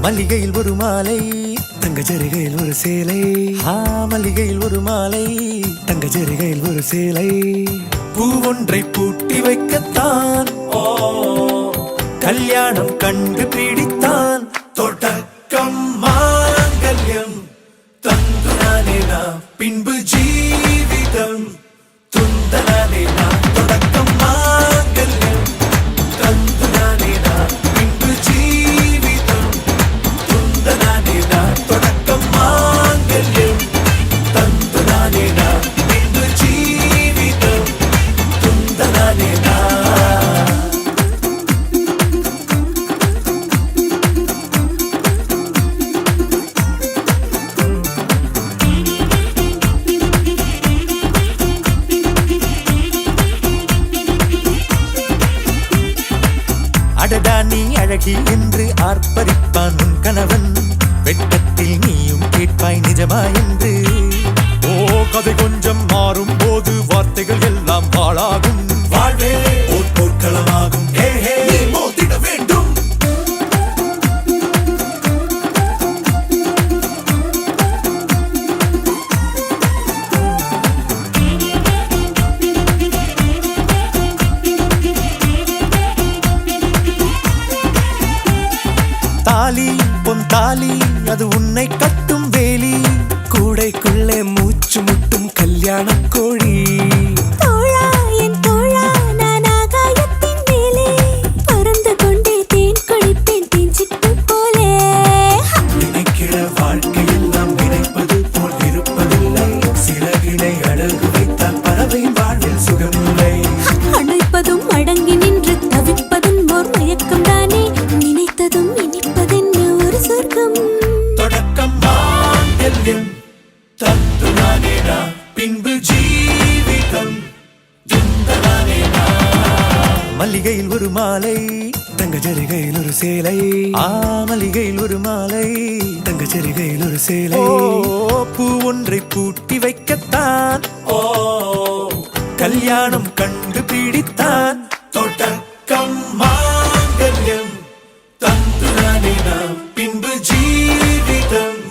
மல்லிகையில் ஒரு மாலை தங்க ஜரிகையில் ஒரு சேலை. மல்லிகையில் ஒரு மாலை தங்க ஜரிகையில் ஒரு சேலை. பூ ஒன்றை பூட்டி வைக்கத்தான் கல்யாணம் கண்டு பிடித்தான். தொடக்கம் மாங்கல்யம் தந்துனானே நாம் பின்பு ஜீவிதம் துந்தனானே நாம். தொடக்கம் மாங்கல்யம் தந்துனானே நாம் பின்பு ஜீவிதம் துந்தனானே நாம். தொடக்கம் மாங்கல்யம் தந்துனானே நாம் பின்பு ஜீவிதம் துந்தனானே நாம். அடடா நீ அழகி என்று ஆர்ப்பரிப்பான் உன் கணவன். வெட்கத்தில் நீயும் கேட்பாய் நிஜமா என்று. கதை கொஞ்சம் மாறும் போது வார்த்தைகள் எல்லாம் பாழாகும். வாழ்வே ஓர் போர்க்களமாகும். நீ மோதிட வேண்டும். தாலி பொன் தாலி அது உன்னை கட்டும் வேலி. கூடைக்குள்ளே மூச்சு முட்டும் கல்யாண கோழி. தோழா என் தோழா நான் ஆகாயத்தின் மேலே பறந்து கொண்டே தேன் குடிப்பேன் தேஞ்சிட்டு போலே. நினைக்கிற வாழ்க்கையில் நாம் நினைப்பது போல் இருப்பதில்லை. சிறகினை அழகு வைத்தால் பறவை வாழ்வில் சுகமில்லை. அணைப்பதும் அடங்கி நின்று தவிப்பதும் ஓர் மயக்கம் தானே. நினைத்ததும் இனிப்பதென்ன ஒரு சொர்க்கம். தொடக்கம் மாங்கல்யம் தந்துனானே நாம் பின்பு ஜீவிதம் துந்தனானே நாம். மல்லிகையில் ஒரு மாலை தங்க ஜரிகையில் ஒரு சேலை. மல்லிகையில் ஒரு மாலை தங்க ஜரிகையில் ஒரு சேலை. பூ ஒன்றை பூட்டி வைக்கத்தான் கல்யாணம் கண்டு பிடித்தான். தொடக்கம் மாங்கல்யம் தந்துனானே நாம் பின்பு ஜீவிதம்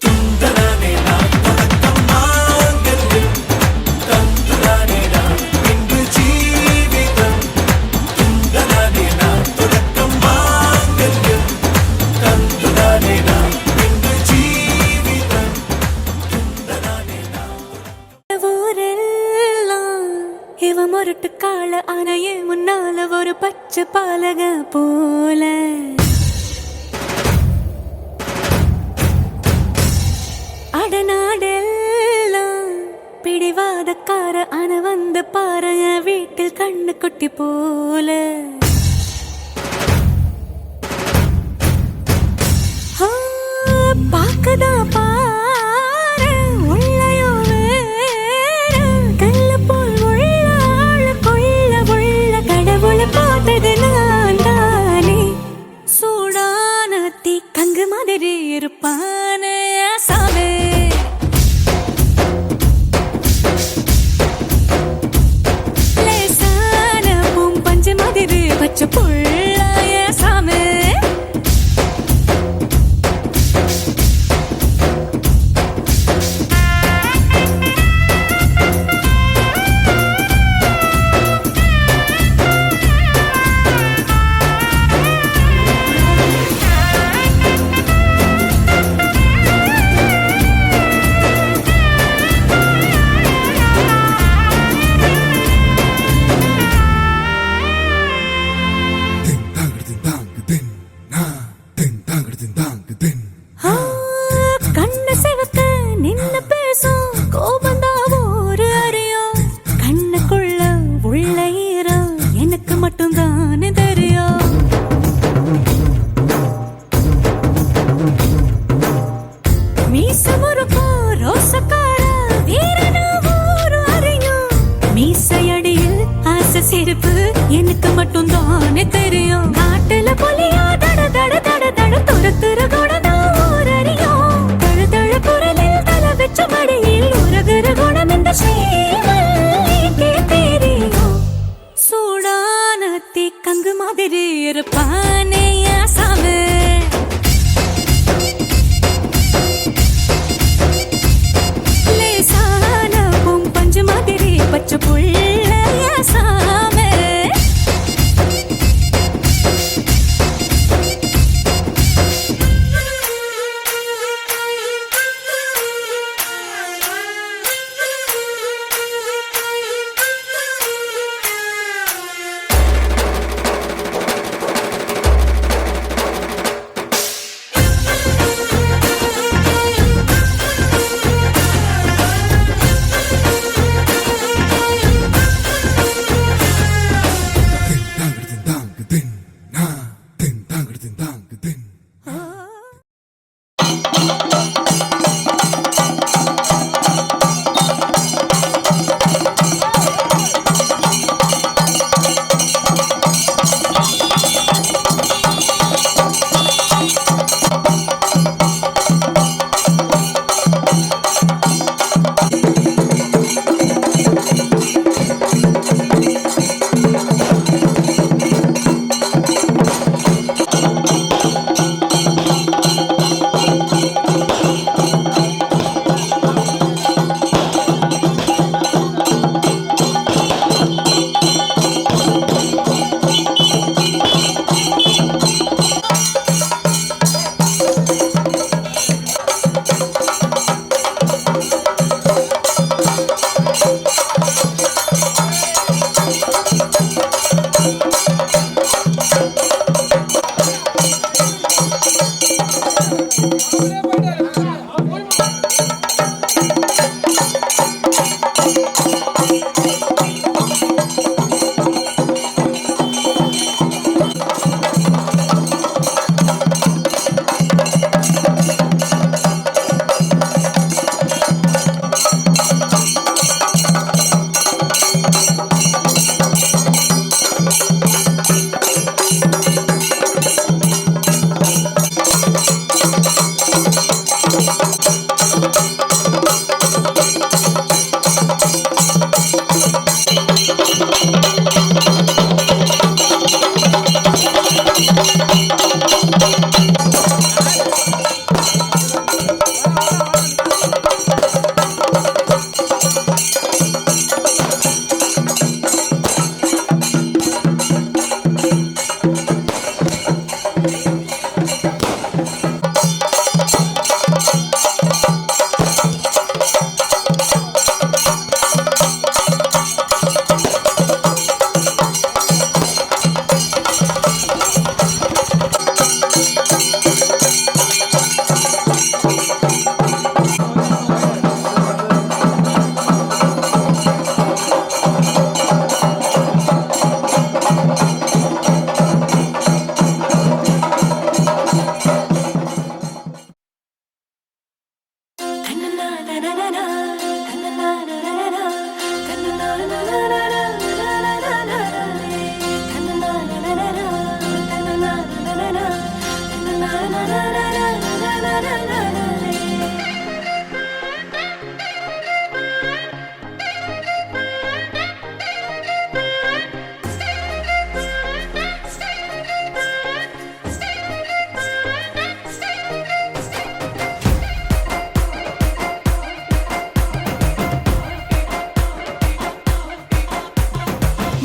துந்தனானே நாம். தொடக்கம் மாங்கல்யம் தந்துனானே நாம் பின்பு ஜீவிதம் துந்தனானே நாம். தொடக்கம் மாங்கல்யம் தந்துனானே நாம் பின்பு ஜீவிதம் துந்தனானே நாம். ஊரெல்லாம் இவ முரட்டு கால ஆனையே முன்னால ஒரு பச்சை பாலக போல. அடநாடெல்லாம் பிடிவாதக்கார ஆன வந்து பாருங்க வீட்டில் கண்ணு குட்டி போல. பாக்கதா பாரு உள்ளயோ வேற கல்லு போல் உள்ள கொள்ள உள்ள கடவுளை பார்த்தது நான் தானே. சூடான தீ கங்கு மாதிரி இருப்பானே சாவே. லேசான பூம் பஞ்சு மாதிரி பச்சை புள்ளாய சாமே. கண்ண சிவக்க நின்னு பேசும் கோபந்தாவோ ஒரு அறியும். கண்ணுக்குள்ள உள்ள ஈரம் எனக்கு மட்டும் தானே தெரியும். மீச முறுக்கோ ரோசக்கார வீரனா ஒரு அறியும். மீசையடியில் ஆசை சிரிப்பு எனக்கு மட்டும் தானே தெரியும். காட்டுல புலியா தட தட தட தட துரத்துற கூட நான் ஒரு அறியும். தழு தழு குரலில் தலை வச்ச மடியில் உருகிற குணம் இந்த சேவல்லிக்கே தெரியும். சூடான தீ கங்கு மாதிரி இருப்பானே சாமி. பச்சை புள்ளைய சாமி.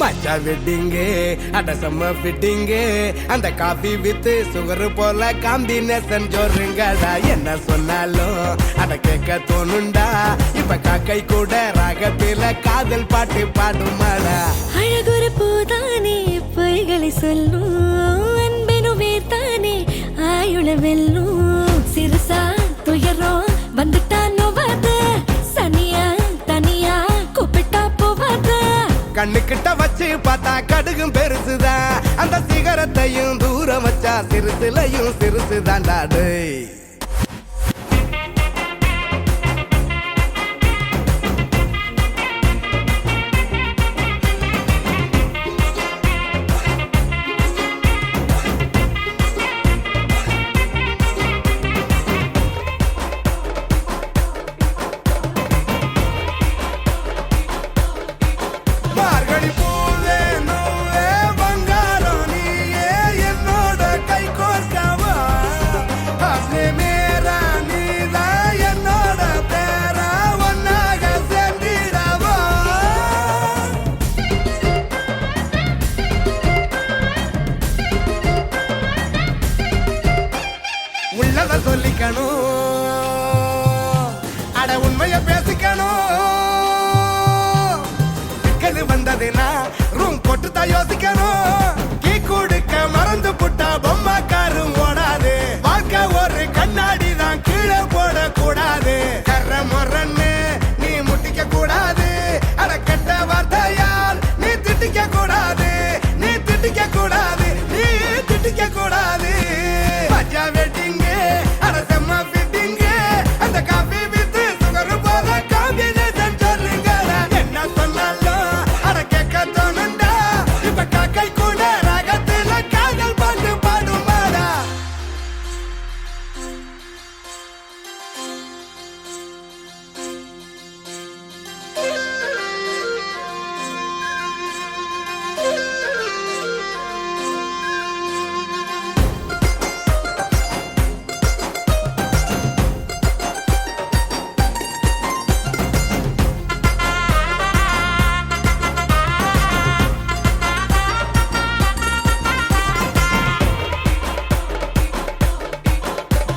மச்சா வெட்டிங்கு அட செம்ம ஃபிட்டிங்கு அந்த காஃபி வித்து சுகர் போல காம்பினேஷன் ஜோருங்கடா என்ன சொன்னாலும் அட கேட்க தோணுண்டா இப்ப காக்கை கூட ராகத்தில காதல் பாட்டு பாடுமாடா அழகுற பூதானே பொய்களை சொல்லும் அன்பெனும் வேர்த்தானே ஆயுள வெல்லும் சிறுசா துயரம் வந்துட்டா நோவாத சனியா தனியா கூப்பிட்டா போவாத கண்ணுக்கிட்ட வச்சு பார்த்தா கடுகும் பெருசுதான் அந்த சிகரத்தையும் தூரம் வச்சா சிறுசுலையும் சிறுசுதான்டா டேய் யோசிக்கணும், அட உண்மைய பேசிக்கணும். சிக்கல் வந்ததுன்னா ரூம் போட்டுதான் யோசிக்கணும். கீ கொடுக்க மறந்து புட்டா பொம்மாக்காரும் ஓடாது. வாழ்க்கை ஒரு கண்ணாடி தான், கீழே போடக்கூடாது. கர்ற முறன்னு நீ முட்டிக்க கூடாது. அட கெட்ட வார்த்தையால் நீ திட்டிக்க கூடாது. நீ திட்டிக்க கூடாது. நீ திட்டிக்க கூடாது. பஜா வெட்டிங்க அட செம்ம ஃபிட்டிங்க. அந்த காபி வித்து சுகர் போல காம்பினேஷன் சொல்லுங்கடா. என்ன சொன்னாலும் அட கேட்க தோணுண்டா. இப்ப காக்கை கூட ராகத்துல காதல் பாட்டு பாடுமாடா.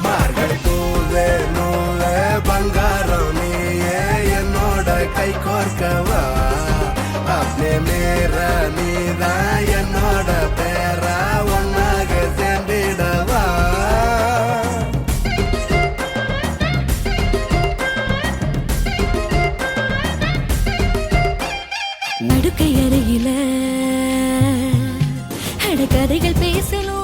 மார்கழி பூவே நூலே பங்காரம் நீயே என்னோட கை கோர்க்கவா. அப்பே மேர நீதான் என்னோட பேரா ஒன்னாக சேர்ந்திடவா. நடுக்கை அருகில கதைகள் பேசலும்,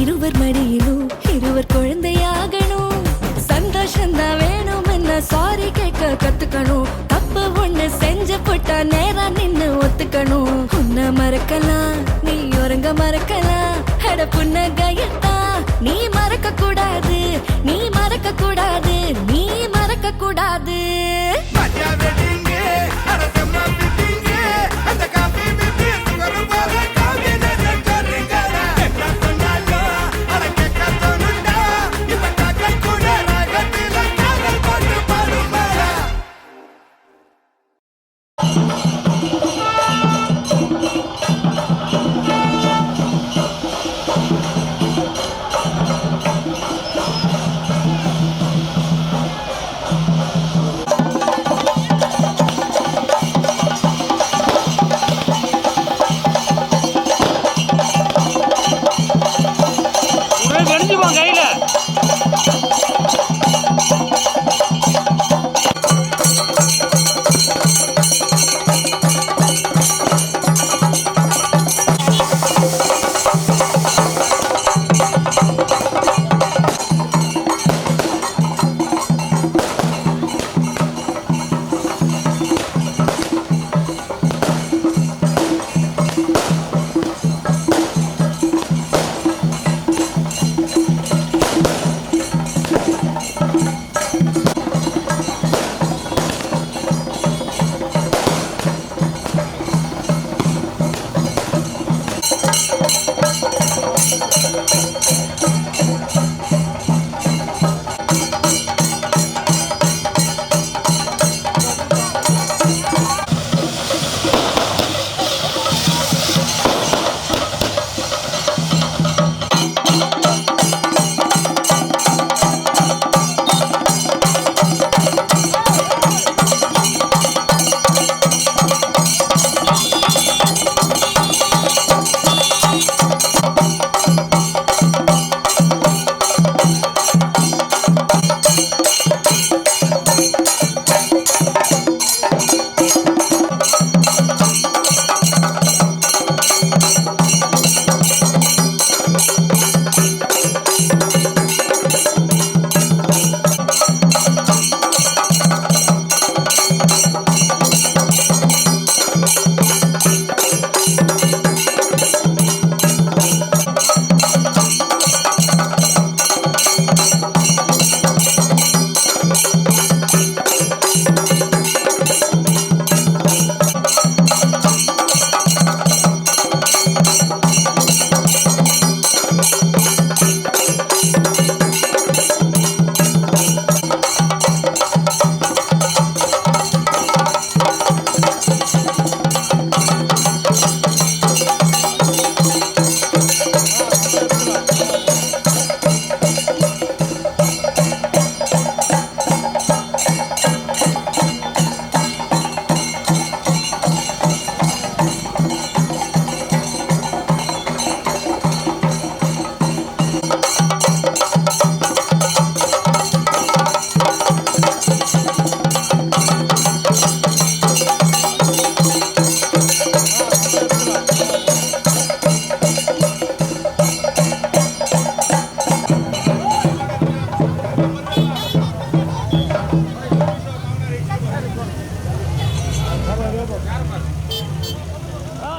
இருவர் மடியிலும் இருவர் குழந்தையாகணும். சந்தோஷம்தான் வேணும் என்ன சாரி கேட்க கத்துக்கணும். தப்பு ஒண்ணு செஞ்சு போட்டா நேரா நின்னு ஒத்துக்கணும். உன்னை மறக்கலாம் நீ உறங்க மறக்கலாம். அட புன்னகையத்தா நீ மறக்க கூடாது. நீ மறக்க கூடாது. நீ மறக்க கூடாது. பஜா வெட்டிங்க அட செம்ம ஃபிட்டிங்க. அந்த காபி வித்து சுகர் போல காம்பினேஷன் சொல்லுங்கடா. என்ன சொன்னாலும் அட கேட்க தோணுண்டா. இப்ப காக்கை கூட ராகத்துல காதல் பாட்டு பாடுமாடா. வெடிஞ்சுப்பான் கையில.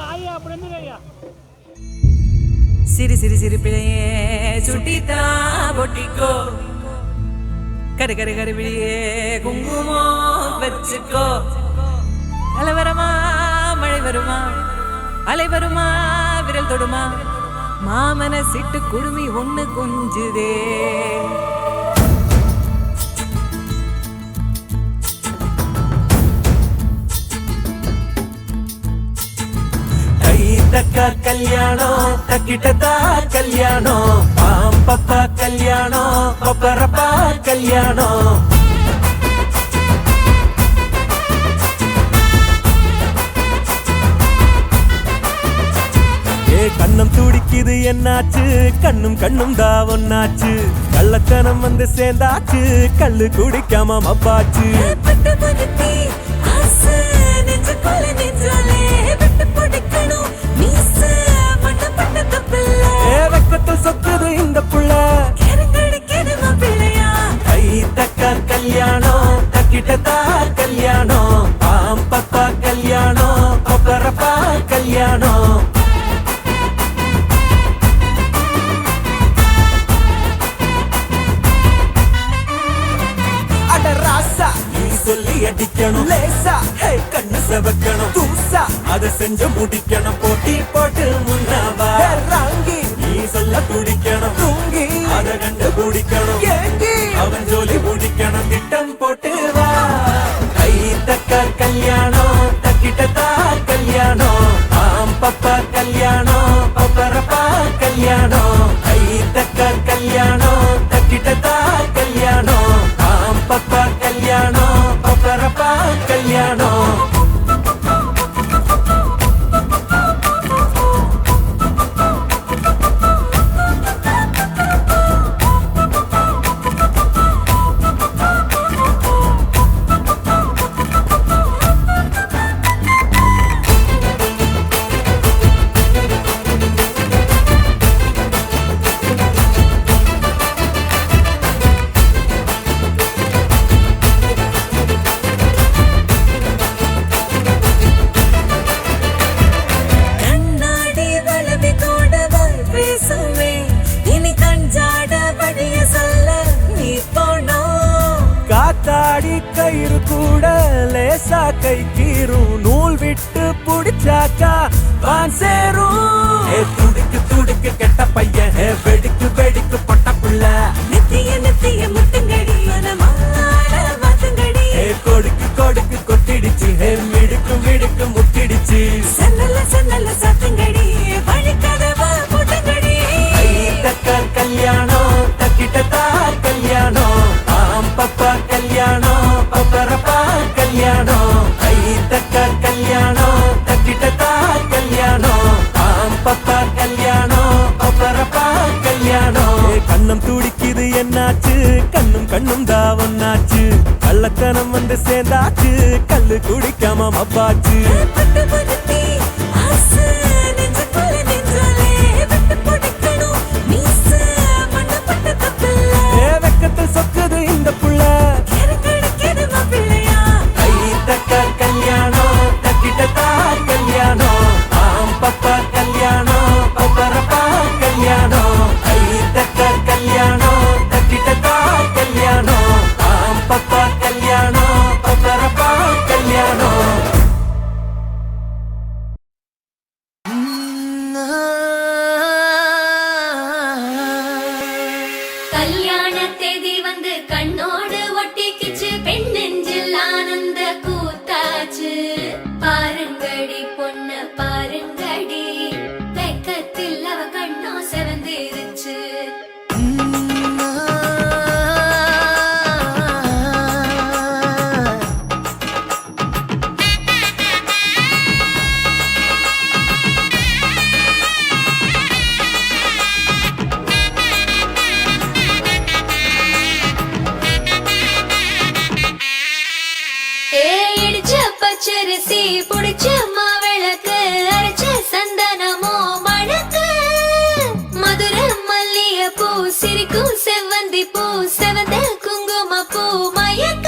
ஐயா அப்படி இருந்துங்க ஐயா. சிரி சிரி சிரி பிழையே சுட்டித்தா பொட்டிக்கோ கரு கரு கரு பிழையே குங்குமம் வச்சுக்கோ அலை வருமா மழை வருமா அலை வருமா விரல் தொடுமா மாமன சிட்டு குடுமி ஒண்ணு கொஞ்சுதே தக்கா கல்யாணம் தக்கிட்டதா கல்யாணம் பாம்பப்பா கல்யாணம் பப்பரப்பா கல்யாணம் கண்ணம் துடிக்குது என்னாச்சு கண்ணும் கண்ணும் தான் ஒன்னாச்சு கள்ளத்தனம் வந்து சேர்ந்தாச்சு கள்ளு குடிக்காம மப்பாச்சு பட்டு படுத்தி ஆசை நெஞ்சுக்குள்ள நெஞ்சாலே விட்டு பிடிக்கணும் மீச மண்ணப்பட்ட தப்பில்ல வெக்கத்தில் சொக்குது இந்த புள்ள கருங்கடிக்குது மாப்பிள்ளையா கை தக்கா கல்யாணம் தக்கிட்டதா கல்யாணம் பாம்பப்பா கல்யாணம் பப்பரப்பா கல்யாணம் சொல்லி அடிக்கணும் லேசா கண்ணு செவக்கணும் தூசா அத செஞ்சு முடிக்கணும் போட்டி போட்டு முன்னவா ராங்கி நீ சொல்ல துடிக்கணும் தூங்கி அத கண்டு குடிக்கணும் ஏங்கி அவன் ஜோலி முடிக்கணும் திட்டம் போட்டு வா கை தக்க கல்யாணம் தக்கிட்டதா கல்யாணம் பாம்பப்பா கல்யாணம் பப்பரப்பா கல்யாணம் கை தக்க கல்யாணம் தக்கிட்டதா கல்யாணம் பாம்பப்பா கல்யாணம் பப்பரப்பா கல்யாணம் கண்ணாடி வளவி கூடவாய் பேசுவே இனி கஞ்சாட வழிய சொல்ல நீ போனோம் காத்தாடி கயிறு கூட லேசா கை கீரும் நூல் விட்டு புடிச்சாக்கா வான் சேரும் துடுக்கு துடுக்கு கெட்ட பையன் வெடிக்கு வெடிக்கு பட்ட புள்ள நித்திய நித்திய முட்டுங்கடி மனமாட மாத்துங்கடி கொடுக்கு கொடுக்கு கொட்டிடுச்சு மிடுக்கு மிடுக்கு முட்டிடுச்சு சன்னல சன்னல சத்துங்கடி வழிக்கதவா போட்டுங்கடி தக்க கல்யாணம் தக்கிட்டதா கல்யாணம் பாம்பப்பா கல்யாணம் பப்பரப்பா கல்யாணம் கை தக்க கல்யாணம் தக்கிட்டதா கல்யாணம் பாம்பப்பா கல்யாணம் பப்பரப்பா கல்யாணம் கண்ணம் துடிக்குது என்னாச்சு கண்ணும் கண்ணும் தான் ஒன்னாச்சு கள்ளத்தனம் வந்து சேர்ந்தாச்சு கள்ளு குடிக்காம மப்பாச்சு பட்டு படுத்தி ஆசை நெஞ்சுக்குள்ள நெஞ்சாலே விட்டு பிடிக்கணும் மீச மண்ணப்பட்ட தப்பில்ல வெக்கத்தில் சொக்குது இந்த புள்ள கருங்கடிக்குது மாப்பிள்ளையா கை தக்க கல்யாணம் தக்கிட்டதா கல்யாணம் பாம்பப்பா கல்யாணம் பப்பரப்பா கல்யாணம் கை தக்க கல்யாணம் தக்கிட்டதா கல்யாணம் பாம்பப்பா கல்யாணம் பப்பரப்பா கல்யாணம் கல்யாண தேதி வந்து கண்ணோடு ஒட்டிக்கிச்சு பெண் நெஞ்சில் ஆனந்த கூத்தாச்சு பாருங்கடி பொண்ண பாருங்கடி வெக்கத்தில் அவ கண்ணோ செவந்திருச்சு இடிச்ச பச்சரிசி புடிச்ச மாவிளக்கு அரைச்ச சந்தனமோ மணக்கு மதுர மல்லிய பூ சிரிக்கும் செவ்வந்தி பூ செவந்த குங்கும பூ மயக்க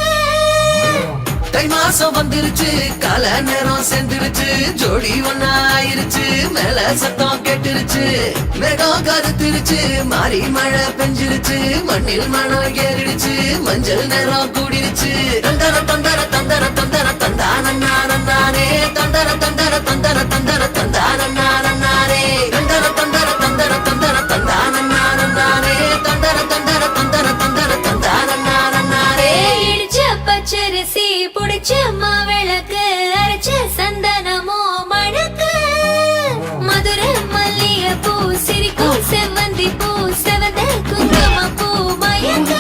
தைமா மாசம் வந்துருச்சு கால நேரம் சேர்ந்துருச்சு ஜோடி ஒன்னா ஆயிருச்சு மேல சத்தம் கேட்டுருச்சு மேகம் கருத்துருச்சு மாறி மழை பெஞ்சிருச்சு மண்ணில் மனம் ஏறிடுச்சு மஞ்சள் நேரம் கூடிருச்சு தந்தர தந்தர தந்தர தந்தர தந்தானே தந்தர தந்தர தந்தர தந்தர தந்தானே தந்தர தந்தர தந்தர தந்தர தந்தானே தந்தர தந்தர தந்தர தந்தர தந்தானே இடிச்ச பச்சரிசி புடிச்ச மாவிளக்கு அரைச்ச சந்தனமோ மணக்கு மதுர மல்லிய பூ சிரிக்கும் செவ்வந்தி பூ செவந்த குங்கும பூ மயக்க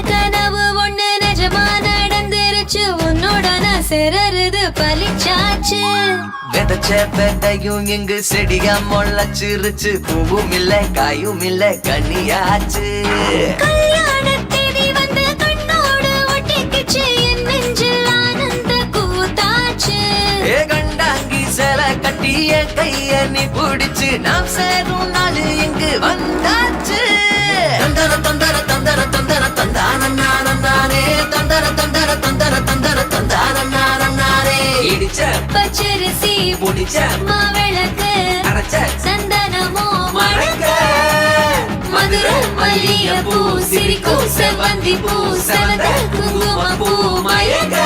கனவு ஒண்ணு நிஜமா நடந்துருச்சு உன்னோட நான் சிறருது பலிச்சாச்சு விதைச்ச விதையும் இங்கு செடியா முளைச்சிருச்சு பூவும் இல்ல காயும் இல்ல கனியாச்சு கல்யாண தேதி வந்து கண்ணோடு ஒட்டிக்கிச்சு என் நெஞ்சில் ஆனந்த கூத்தாச்சு ஏ கண்டாங்கி சில கட்டிய கைய நீ பிடிச்சு நாம் சேரும் நாள் இங்கு வந்தாச்சு தந்தர தந்தர தந்தர தந்தர தந்தானே தந்தர தந்தர தந்தர தந்தர தந்தானே இடிச்ச பச்சரிசி புடிச்ச மாவிளக்கு அரைச்ச சந்தனமோ மணக்க மதுர மல்லிய பூ சிரிக்கும் செவ்வந்தி பூ செவந்த குங்கும பூ மயக்க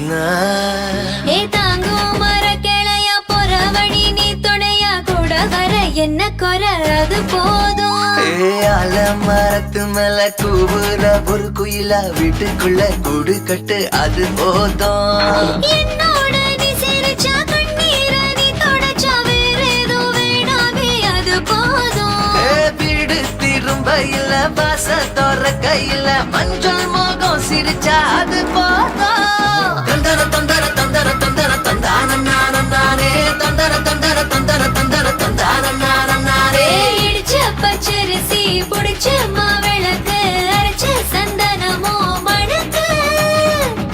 Na என்ன குறை அது போதும். மரத்து மேல கூவுற ஒரு குயிலா வீட்டுக்குள்ள கூடு கட்டு அது போதும். என்னோட நீ சிரிச்சா கண்ணீர நீ தொடச்சா வேற ஏதோ வேணாமே அது போதும். வீடு திரும்ப இல்ல பாச தோற கையில மஞ்சள் மோகம் சிரிச்சா அது போதும். தந்தர தந்தர தந்தர தந்தர தந்தானே தந்தர தந்தர தந்தர தந்தர தந்தானே இடிச்ச பச்சரிசி புடிச்ச மாவிளக்கு அரைச்ச சந்தனமோ மணக்கு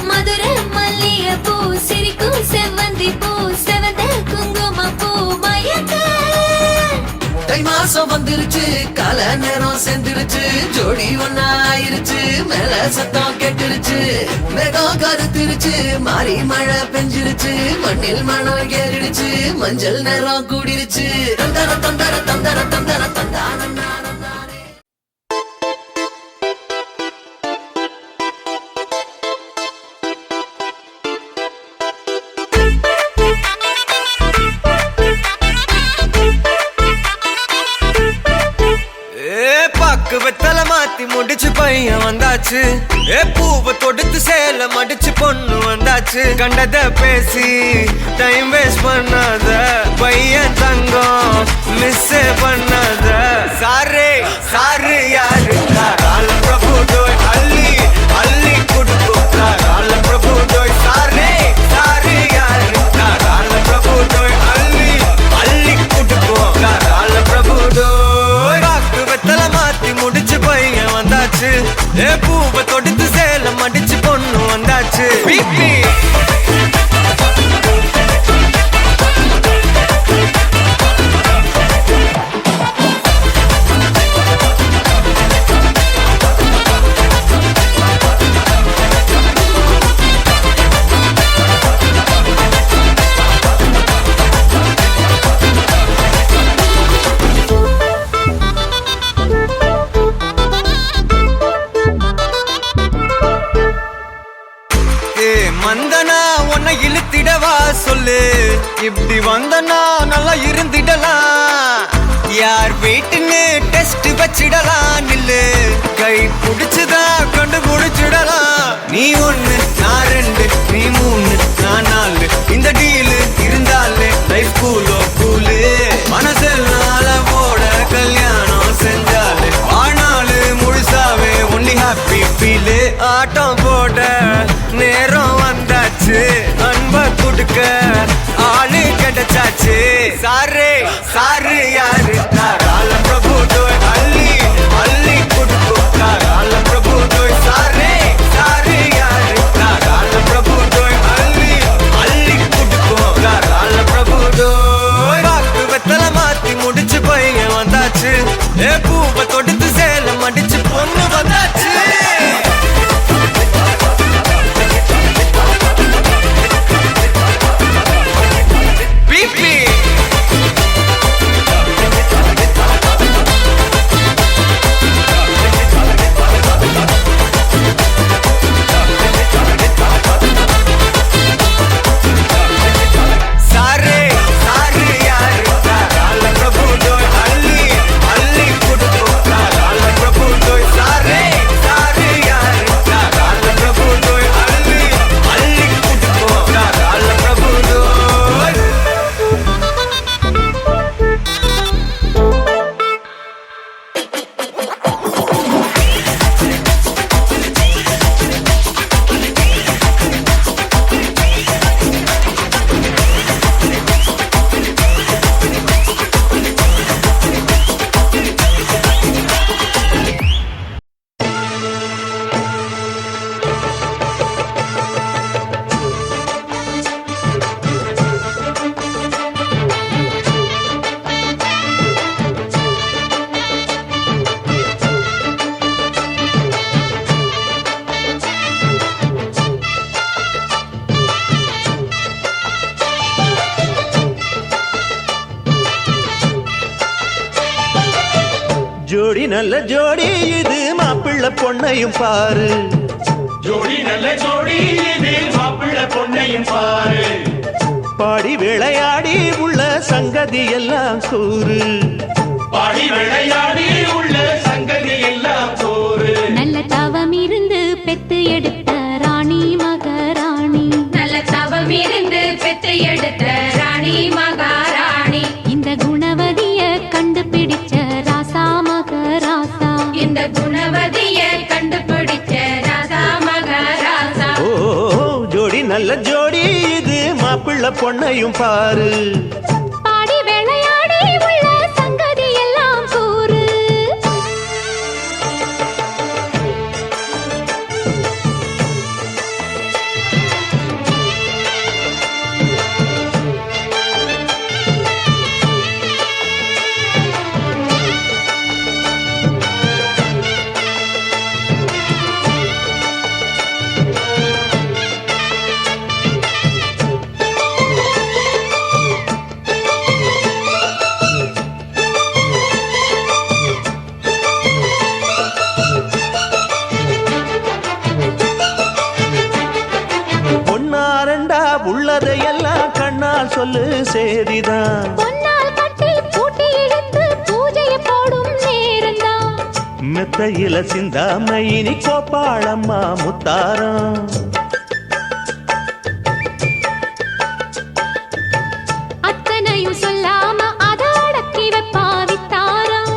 மதுர மல்லிய பூ சிரிக்கும் செவ்வந்தி பூ செவந்த குங்கும பூ மயக்க தை மாசம் வந்துருச்சு கால நேரம் சேர்ந்துருச்சு ஜோடி ஒன்னா ஆயிருச்சு மேல சத்தம் கெட்டுருச்சு மேகம் கருத்துருச்சு மாறி மழை பெஞ்சிருச்சு மண்ணில் மணம் ஏறிடுச்சு மஞ்சள் நேரம் கூடிருச்சு தந்தர தந்தர தந்தர தந்தர தந்தானே வெத்தல மாத்தி முடிச்சு பையன் வந்தாச்சு. பூவை தொடுத்து சேல மடிச்சு பொண்ணு வந்தாச்சு. கண்டத பேசி டைம் வேஸ்ட் பண்ணாத பையன் தங்கம் மிஸ் பண்ணாத. சாரே சாரு யாரு கால பிரபு டோய் அள்ளி அள்ளி குடுக்கும் கால பிரபு டோய் சாரே சாரு யாரு கால பிரபு டோய் அள்ளி அள்ளி குடுக்கும் கால பிரபு டோய். பாக்கு வெத்தல மாத்தி முடிச்சு பையன் வந்தாச்சு. பூவை தொடுத்து சேலம் அடிச்சு பொண்ணு வந்தாச்சு. பிபி வந்தனா உன்னை இழுத்திடவா சொல்லு. இப்படி வந்தனா நல்லா இருந்திடலாம். யார் வீட்டுன்னு டெஸ்ட் வச்சிடலாம். நில்லு கை புடிச்சுதா கண்டுபிடிச்சிடலாம். நீ ஒண்ணு நான் ரெண்டு நீ மூணு நான் நாலு இந்த டீலு வந்தாச்சு சாரு சாரு யாரு கால பிரபு டோய் அள்ளி அள்ளி குடுக்கும் கால பிரபு டோய் சாரு சாரு யாரு கால பிரபு டோய் அள்ளி அள்ளி குடுக்கும் கால பிரபு டோய் பாக்கு வெத்தல மாத்தி முடிச்சு பையன் வந்தாச்சு ஏ பூவை தொடுத்து சேலம் அடிச்சு பொண்ணு வந்தாச்சு பிபி சாரே சாரு யாரு கால பிரபு டோய் அள்ளி அள்ளி குடுக்கும் கால பிரபு டோய் சாரே சாரு யாரு கால பிரபு டோய் அள்ளி அள்ளி குடுக்கும் கால பிரபு டோய் ஜோடி நல்ல ஜோடி இது மாப்பிள்ளை பொண்ணையும் பாரு ஜோடி நல்ல ஜோடி இது மாப்பிள்ளை பொண்ணையும் பாரு பாடி விளையாடி உள்ள சங்கதி எல்லாம் கூறு பாடி விளையாடி உள்ள சங்கதி எல்லாம் சோறு நல்ல தவம் இருந்து பெத்து எடுத்த ராணி மகாராணி நல்ல தவம் இருந்து பெற்று எடுத்த ராணி மகாராணி இந்த குணவதிய கண்டுபிடிச்ச ராசா மகராசா இந்த குணவதிய கண்டுபிடிச்ச ராசா மகாராசா ஓ ஜோடி நல்ல ஜோடி இது மாப்பிள்ளை பொண்ணையும் பாரு பாடி விளையாடி உள்ள சங்கதி எல்லாம் கூறு பொன்னாரண்டா உள்ளதையெல்லாம் கண்ணால் சொல்லு சேதிதான் பொன்னால் கட்டி பூட்டி இழுத்து பூஜையை போடும் நேரம்தான் மெத்தையில சிந்தாம இனி கோப்பாளம்மா முத்தாரம் அத்தனையும் சொல்லாம அத அடக்கி வைப்பா வித்தாரம்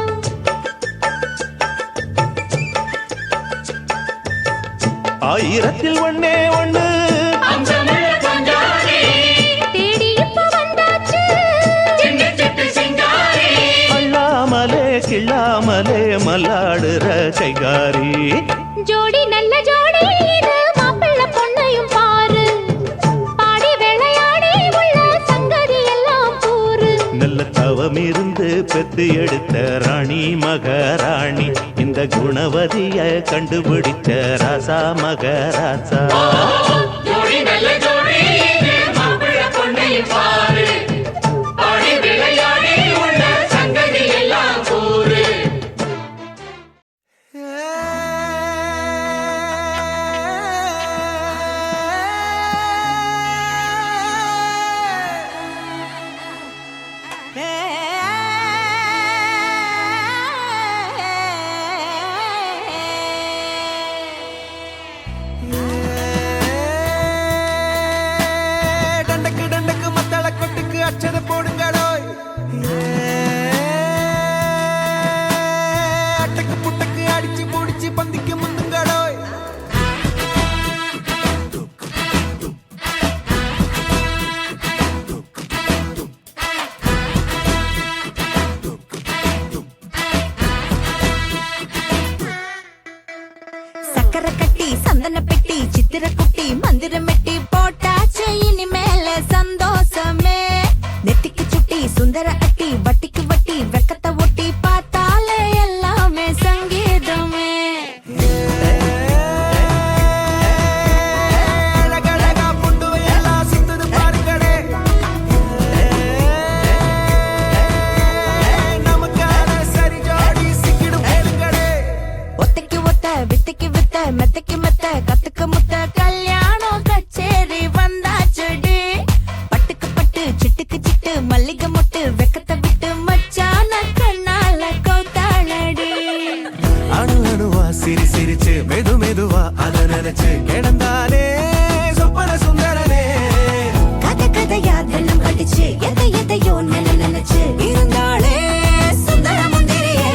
ஆயிரத்தில் ஒண்ணே ஒண்ணு அம்சமுள்ள கொஞ்சாரே தேடி இப்ப வந்தாச்சு சின்ன சிட்டு சிங்காரே அள்ளாமலே கிள்ளாமலே மல்லாடுற கைகாரி ஜோடி நல்ல ஜோடி இது மாப்பிள்ளை பொண்ணையும் பாரு பாடி விளையாடி உள்ள சங்கதி எல்லாம் கூறு நல்ல தவம் இருந்து பெத்து எடுத்த ராணி மகாராணி இந்த குணவதிய கண்டுபிடிச்ச ராசா மகராசா ஜோடி நல்ல ஜோடி இது மாப்பிள்ளை பொண்ணையும் பாரு பாடி விளையாடி உள்ள சங்கதி எல்லாம் கூறு டண்டக்கு டண்டக்கு மத்தள சுந்தர அட்டி வட்டிக்கு வட்டி வெக்கத்தை ஒட்டி பார்த்தாலே எல்லாமே சங்கீதமே அழகழகா புட்டுவையெல்லாம் சுத்துது பாருங்களே. நமக்கான சரி ஜோடி சிக்கிடும் கேளுங்களே. ஒத்தைக்கு ஒத்த வித்தைக்கு வித்த மெத்தைக்கு மெத்த கத்துக்க முத்த கல்யாணம் கச்சேரி வந்தாச்சுடி பட்டுக்கு பட்டு சிட்டுக்கு சிட்டு மல்லிகை மொட்டு வெக்கத்தை விட்டு மச்சான கண்ணால கௌத்தாளடி அணு அணுவா சிரி சிரிச்சு மெது மெதுவா அத நினைச்சு கிடந்தாலே சொப்பன சுந்தரனே. கதை கதையா தினம் கடிச்சு எதை எதையோ நினைச்சு இருந்தாளே சுந்தர முந்திரியே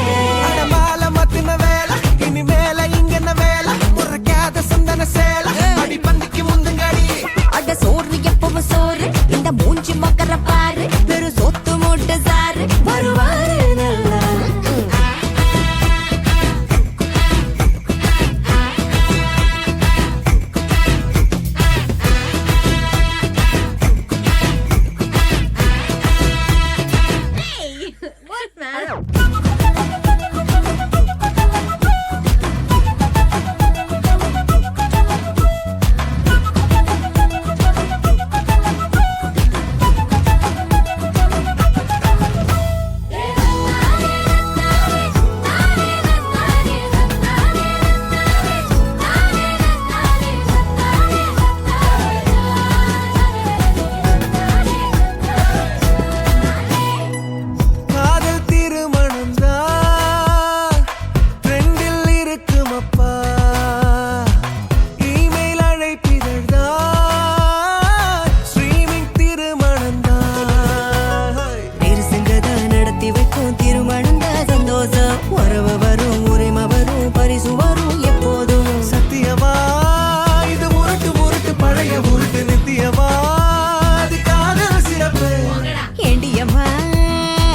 அடமால மத்தின வேலை இனி மேல இங்கன வேலை ஒரு கேத சந்தன சேலை அடி பந்திக்கு முந்துங்கடி. அட சோறு எப்பவும் சோறு இந்த மூஞ்சி மக்கற பாரு வெறும் சொத்து மூட்டை சாரு வருவாரு நல்லா காதல் திருமணம் தான் ட்ரெண்டில் இருக்கும் அப்பா. இமெயில் அழைப்பிதழ் தான் ஸ்ட்ரீமிங் திருமணம் தான். பேரு செஞ்சத நடத்தி வைக்கும் திருமணம் தான் சந்தோஷம் உறவு வரும் உரிமை வரும் பரிசு வரும் எப்போதும் சத்தியமா இது உருட்டு உருட்டு பழைய உருட்டு நித்தியமா அது காதல் சிறப்பு. ஏண்டியம்மா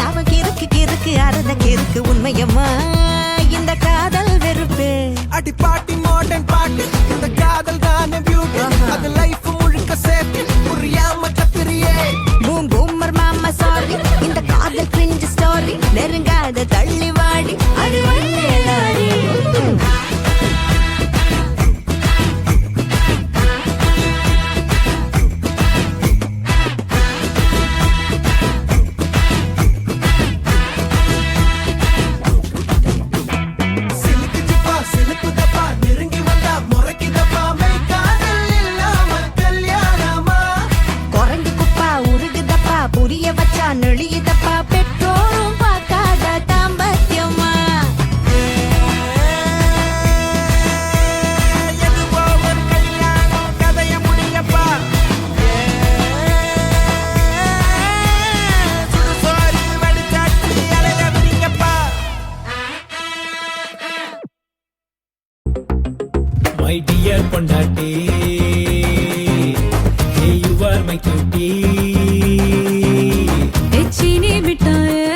அவன் கிறுக்கு கிறுக்கு அறத கிறுக்கு உண்மையம்மா இந்த காதல் வெறுப்பு அடி பாட்டி மாடர்ன் பாட்டு இந்த காதல் தானே பியூட்டி அது லைஃப் முழுக்க சேர்த்து புரியாம கத்திரியே. பூம் பூமர் மாமா சாரி இந்த காதல் கிரிஞ்சு ஸ்டோரி நெருங்காத தள்ளி வாடி அது வந்தேலாரி சிலுக்கு சிப்பா சிலுக்கு தப்பா நெருங்கி வந்தா முறைக்குதப்பா மெய் காதல் இல்லாம கல்யாணமா. குரங்கு குப்பா உருகுதப்பா புரிய வச்சா நெளியுதப்பா பெற்றோரும் பார்க்காத தாம்பத்தியம்மா எதுவோ ஒரு கல்யாணம் கதைய முடியப்பா. சுடுசோறு வடிச்சாட்டி அலைய விடுங்கப்பா. My dear பொண்டாட்டி, hey you are my cutie. எச்சினி மிட்டாயே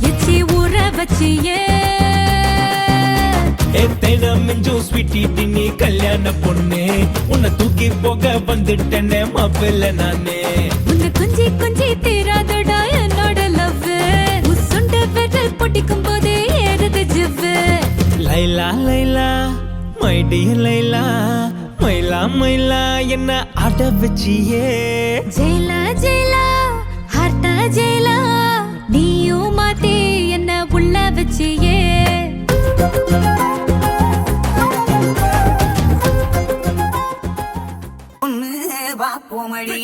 எச்சி ஊற வச்சியே எத்தனை மிஞ்சும் ஸ்வீட்டி டின்னி கல்யாண பொண்ணு உன்னை தூக்கி போக வந்துட்டேனே மாப்பிள்ள நானே. உன்னை கொஞ்சி கொஞ்சி தீராதடா என்னோட லவ் உசுண்ட விரல் பொட்டிக்கும் போதே ஏறுது ஜிவ்வு லைலா லைலா மை டியர் லைலா மயிலா மயிலா என்ன ஆட வச்சியே. ஜெயிலா ஜெயிலா ஹார்ட்டா ஜெயிலா நீயும் மாத்தி என்ன உள்ள வச்சியே ஒன்னு பாப்போமடி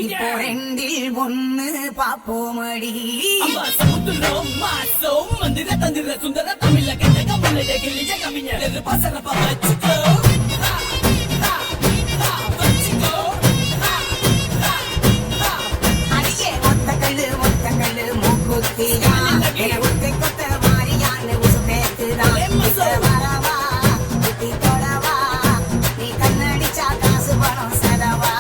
இப்போ ரெண்டில் ஒன்னு பாப்போமடி அடியே ஒத்தக்கல்லு மூக்குத்தியா ஒத்தை கொத்த மாறியான உசு பேத்துதான் வரவா குட்டி தொடவா நீ கண்ணடிச்சா காசு பணம் செலவா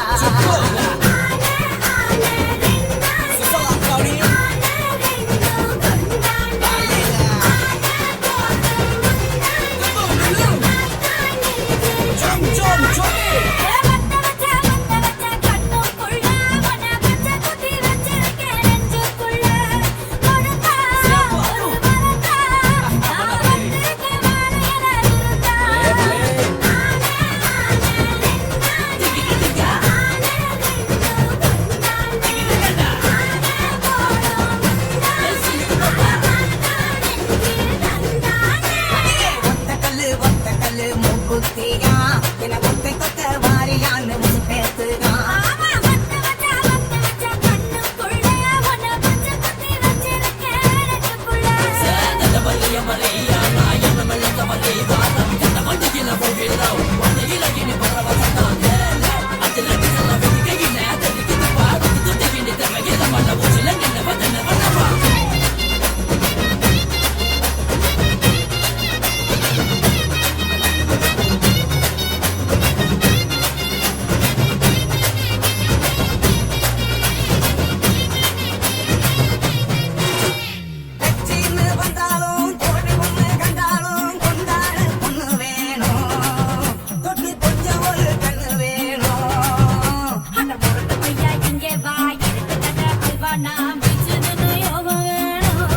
வேணும்னா பிச்சுன்னு யோகம் வேணும்.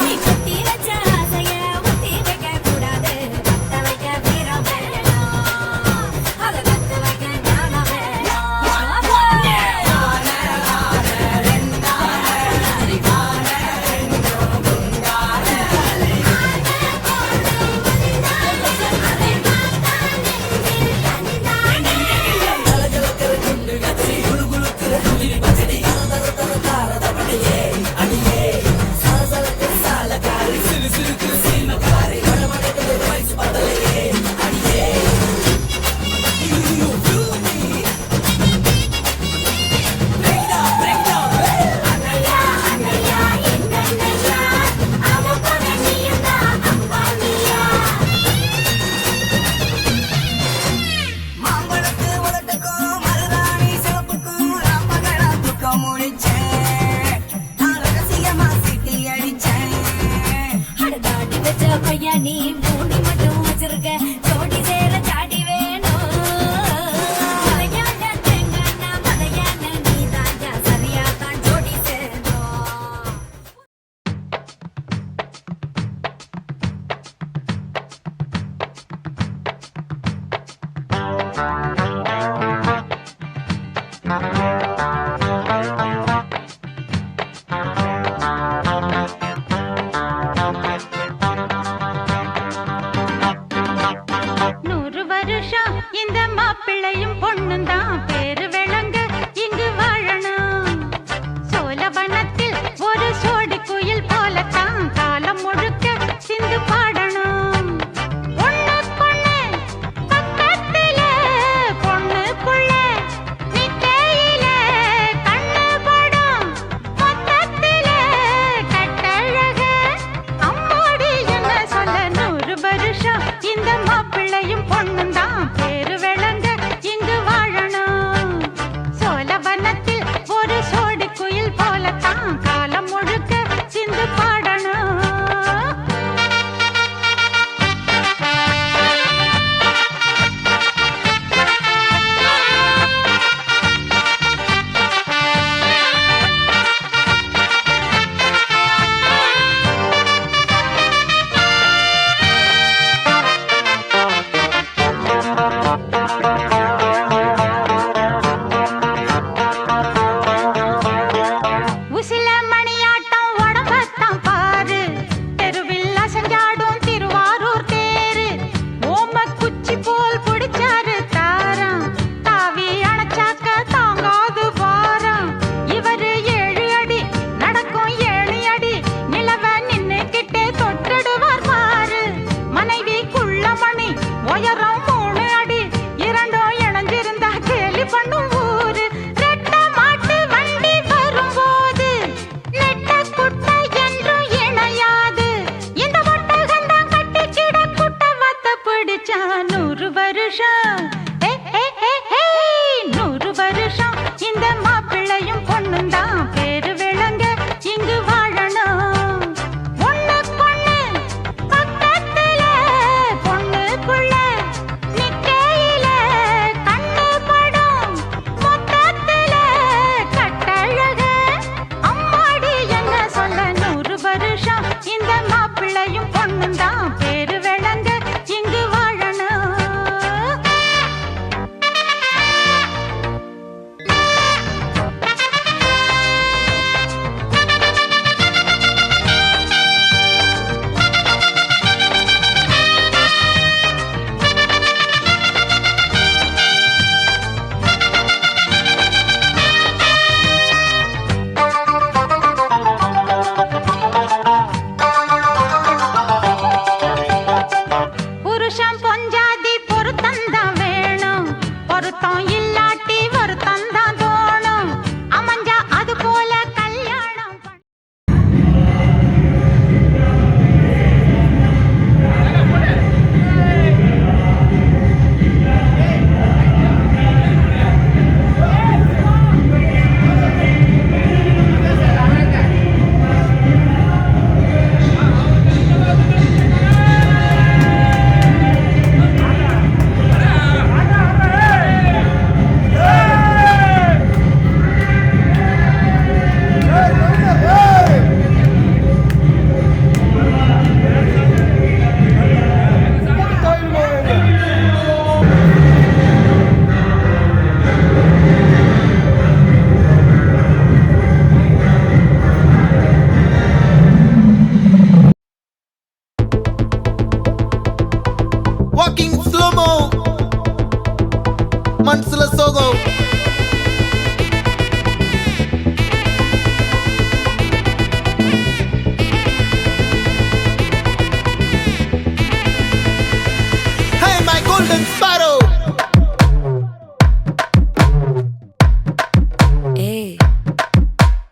நீ கட்டி வச்ச ஆசைய ஒத்தி வைக்க கூடாது. கத்த வைக்க வீரம் வேணும். அதை கத்து வைக்க ஞானம் வேணும். மாம்பழத்து உலட்டுக்கும் மருதாணி சிவப்புக்கும் ராமகளா தூக்கம் முடிச்சேன். நான் ரகசியமா சிட்டி அடிச்சேன். அடதாடி வச்ச பையா நீ மூடி மட்டும் வச்சிருக்க. ஜோடி சேர ஜாடி வேணும். மலையான தேங்கானா மலையான நீதாயா சரியா தான் ஜோடி சேரும்.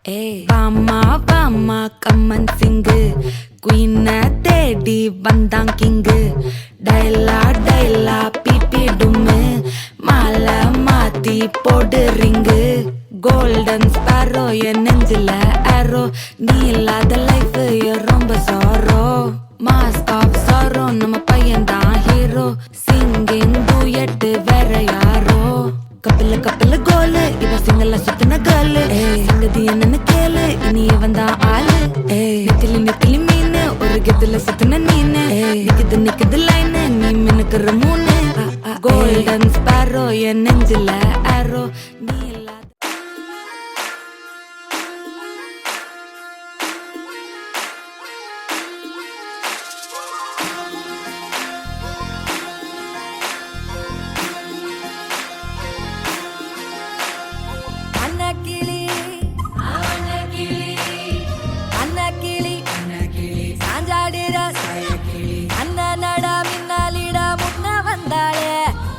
வாமா வாமா கம்மன் சிங்கு குயின தேடி வந்தான் கிங்கு டைலா டைலா பிபி டும்மு மாலை மாத்தி போடு ரிங்கு கோல்டன் ஸ்பாரோ என் நெஞ்சில ஆரோ நீ இல்லாத லைஃப் ரொம்ப சாரோ மாஸ்க் ஆஃப் சாரோ நம்ம பையன் தான் ஹீரோ சிங்கிங் டூயட் வேற யாரோ கப்பில கப்பில கோலு இவ சிங்கல்ல சுத்தின கேர்ளு சங்கதி என்னன்னு கேளு இனி இவன் தான் ஆளு நெத்திலி நெத்திலி மீனு ஒரு கெத்துல சுத்தின நீனு நிக்குது நிக்குது லைனு நீ மினுக்குற மூணு கோல்டன் ஸ்பாரோ என் நெஞ்சில ஆரோ நீ இல்லாத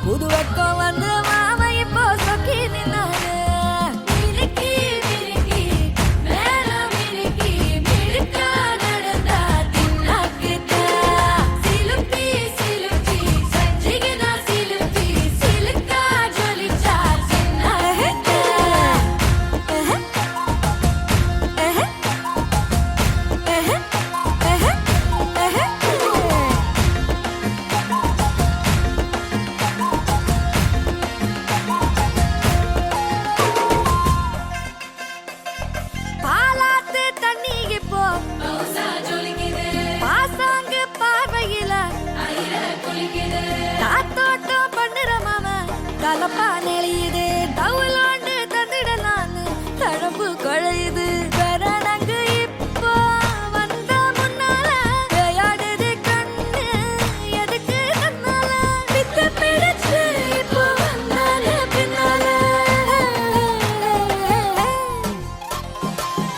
புது வெக்கம் வந்து மாமா இப்போ சொக்கி நின்னாரு கலப்பா நெளியுது தவுலாண்டு தந்திடலான்னு தழம்பு குழையுது கரணங்கு இப்போ வந்த முன்னால விளையாடுது கண்ணு எதுக்கு தன்னால வித்து பிடிச்சு இப்போ வந்தால பின்னால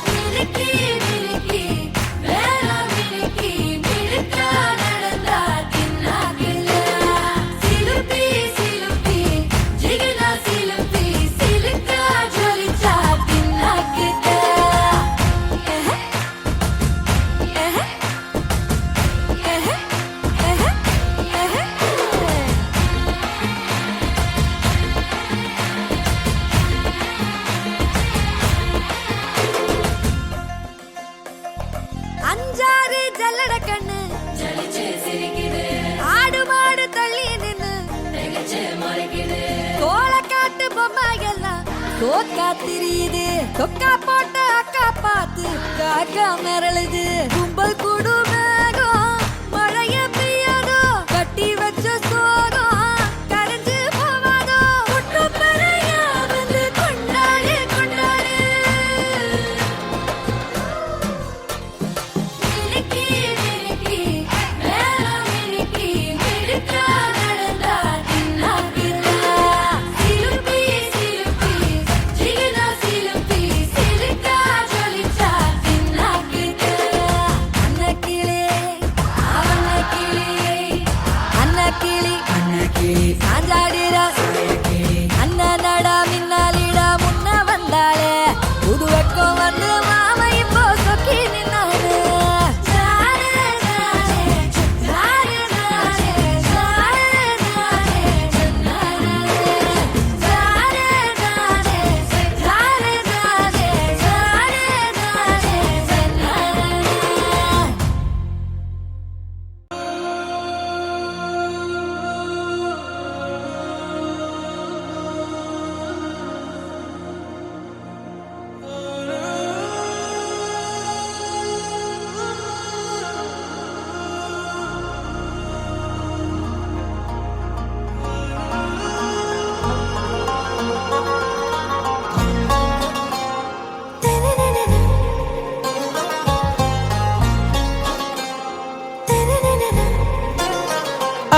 மினுக்கி மினுக்கி வேற மினுக்கி மினுக்கா நடந்தா தின்னாக்குல சிலுப்பி சிலுப்பி ஜிகனா சிலுப்பி சிலுக்கா ஜொலிச்சா தின்னாக்குல அஞ்சாறு ஜல்லட கண்ணு ஜலிச்சு சிரிக்குது ஆடு மாடு தள்ளி நின்னு நெகச்சு மறைக்குது கோலக்காட்டு பொம்மை எல்லாம் தோக்கா திரியுது தொக்கா போட்ட அக்கா பார்த்து காக்கா மிரளுது கும்பல் கூடு மேகம் மழைய பெய்யாதோ கட்டி வச்ச சோகம் கரைஞ்சு போவாதோ குட்டு பறையா வந்து கொண்டாடு கொண்டாடு மினுக்கி மினுக்கி வேற மினுக்கி மினுக்கா நடந்தா தின்னாக்குல சிலுப்பி சிலுப்பி ஜிகனா சிலுப்பி சிலுக்கா ஜொலிச்சா தின்னாக்குல அன்னக்கிளி அன்னக்கிளி சாஞ்சாடிரா அண்ணனடா மின்னாலிடா முன்ன வந்தாளே புது வெக்கம் வந்து மாமா இப்போ சொக்கி நின்னாரு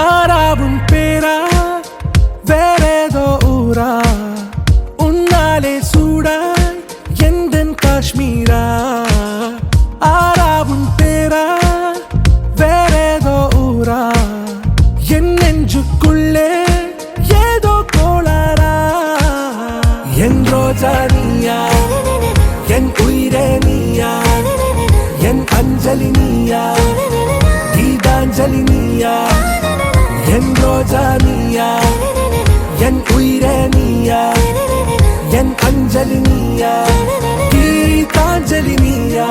ஆறாவும் பேரா வேறேதோ ஊரா உன்னாலே சூடா எந்தன் காஷ்மீரா ஆறாவும் பேரா வேறேதோ ஊரா என் நெஞ்சுக்குள்ளே ஏதோ கோளாரா என் ரோஜா நீயா என் உயிர் அஞ்சலி நீயா கீதாஞ்சலி நீயா என் ரோஜா நீயா என் உயிரே நீயா என் அஞ்சலி நீயா கீதாஞ்சலி நீயா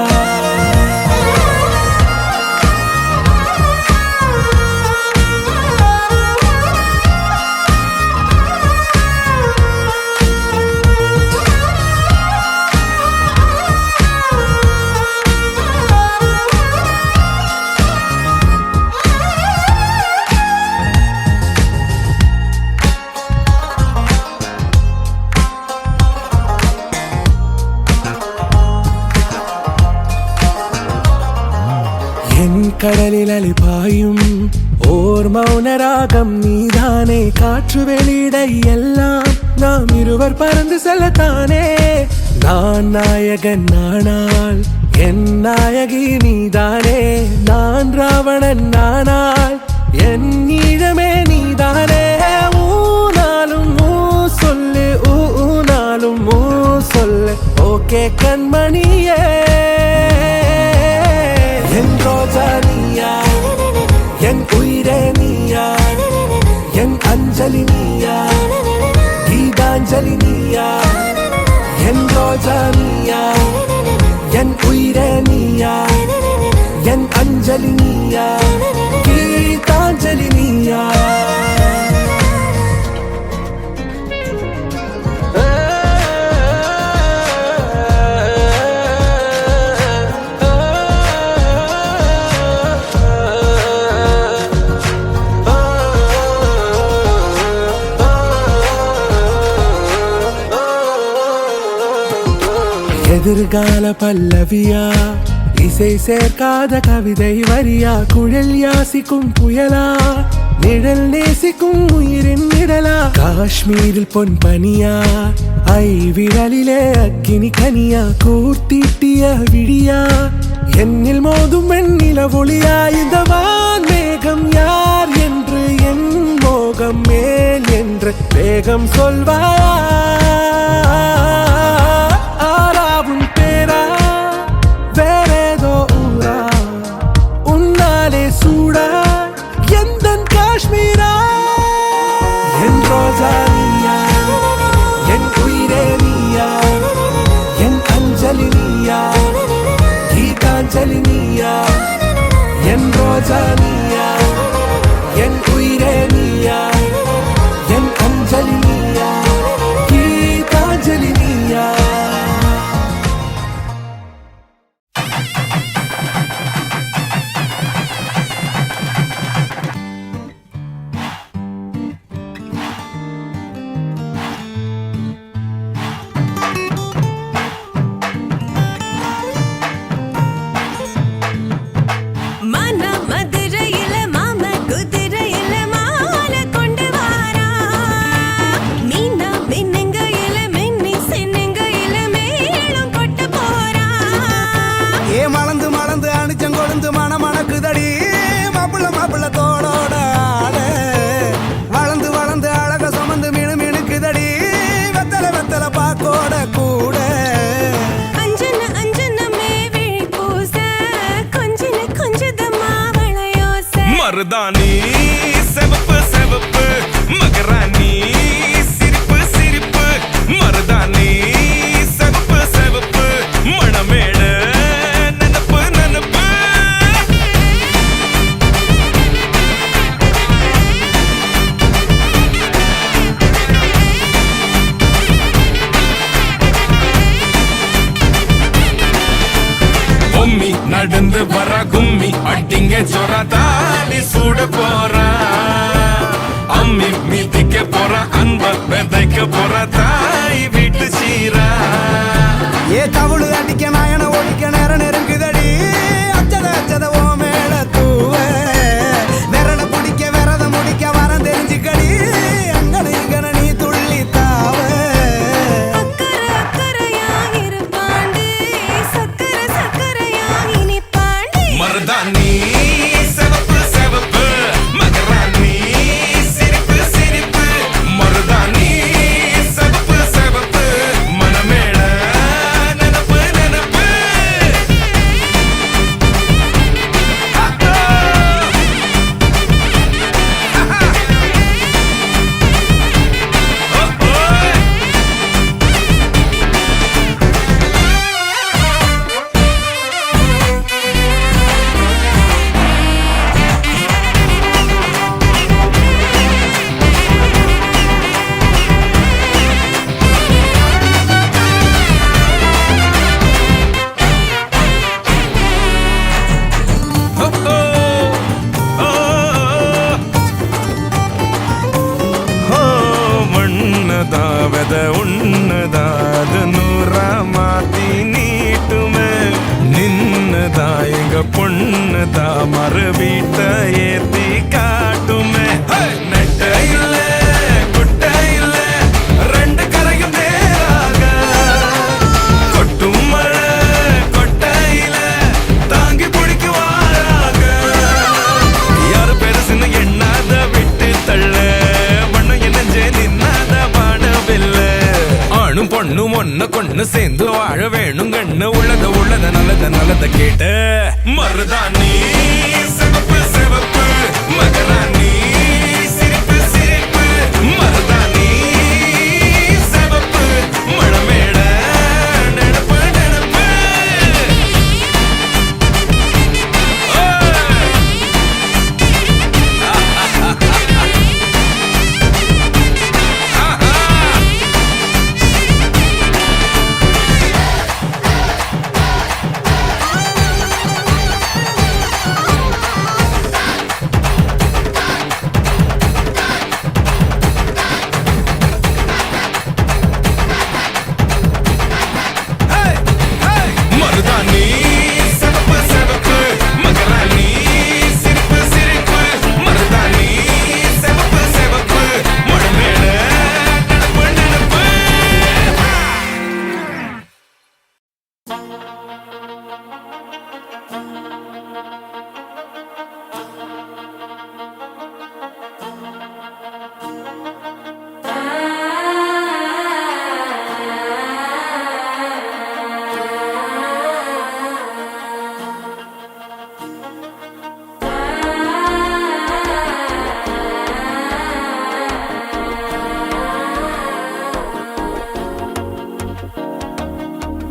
கடலில் அலிபாயும் ஓர் மௌனராகம் நீதானே காற்று வெளியிட எல்லாம் நாம் இருவர் பறந்து செல்லத்தானே நான் நாயகன் நானால் என் நாயகி நீதானே நான் ராவணன் நானால் என் ஈழமே நீதானே ஊனாலும் ஊ சொல்லு ஊனாலும் ஊ சொல்லு ஓகே கண்மணியே என் ரோஜா நீயா என் உயிரே நீயா என் அஞ்சலி நீயா கீதாஞ்சலி நீயா என் ரோஜா நீயா என் உயிரே நீயா என் அஞ்சலி நீயா கீதாஞ்சலி நீயா எதிர்கால பல்லவியா இசை சேர்க்காத கவிதை வரியா குழல் யாசிக்கும் புயலா நிழல் நேசிக்கும் உயிரின் நிழலா காஷ்மீரில் பொன் பனியா ஐ விரலிலே அக்கினி கனியா கூர்த்தீட்டிய விடியா என்னில் மோதும் வெண்ணில ஒளியா இந்த வான் மேகம் யார் என்று என் மோகம் மேல் என்று வேகம் சொல்வாயா அஞ்சலி நீயா என் ரோஜா நீயா என் உயிரே நீயா என் அஞ்சலி நீயா கீதாஞ்சலி நீயா மருதாணி செவப்பு செவப்பு மகராணி சிரிப்பு சிரிப்பு மருதாணி செவப்பு செவப்பு மணமேட நனப்பு நனப்பு பொம்மி நடந்து வர கும்மி அட்டிங்க ஜொரதானி சூட போறா அம்மி மீதிக்க போற அன்ப விதைக்க போற தாய் வீட்டு சீரா ஏ தவுளு அடிக்க நாயன ஒழிக்க நேரம் நெருங்குதடி அச்சத அச்சத ஓ மேல தூவ விரல பிடிக்க விரத முடிக்க வரம் தெரிஞ்சுக்கடி அங்கன இங்கன நீ துள்ளி தாவ மருதாணி செவப்பு செவப்பு மகராணி சிரிப்பு சிரிப்பு மருதாணி செவப்பு செவப்பு மணமேட நனப்பு நனப்பு வீட்டை ஏத்தி காட்டுமே நெட்ட இல்ல குட்ட இல்ல ரெண்டு கரையும் நேராக கொட்டும் மழை கொட்டையில தாங்கி பிடிக்குவாராக யாரு பெருசுன்னு எண்ணாத விட்டு தள்ள வண்ணம் என்னஞ்சே நின்னாத வாடவில்ல ஆணும் பொண்ணும் ஒன்ன கொண்டு சேர்ந்து வாழ வேணும் கண்ணு உள்ளத நல்லத கேட்டு மருதாணி சிவப்பு சிவப்பு மகராணி சிரிப்பு சிரிப்பு மருதாணி சிவப்பு மணமேட நெனப்பு நெனப்பு மருதாணி சிவப்பு சிவப்பு மகராணி சிரிப்பு சிரிப்பு மருதாணி சிவப்பு சிவப்பு மணமேட நெனப்பு நெனப்பு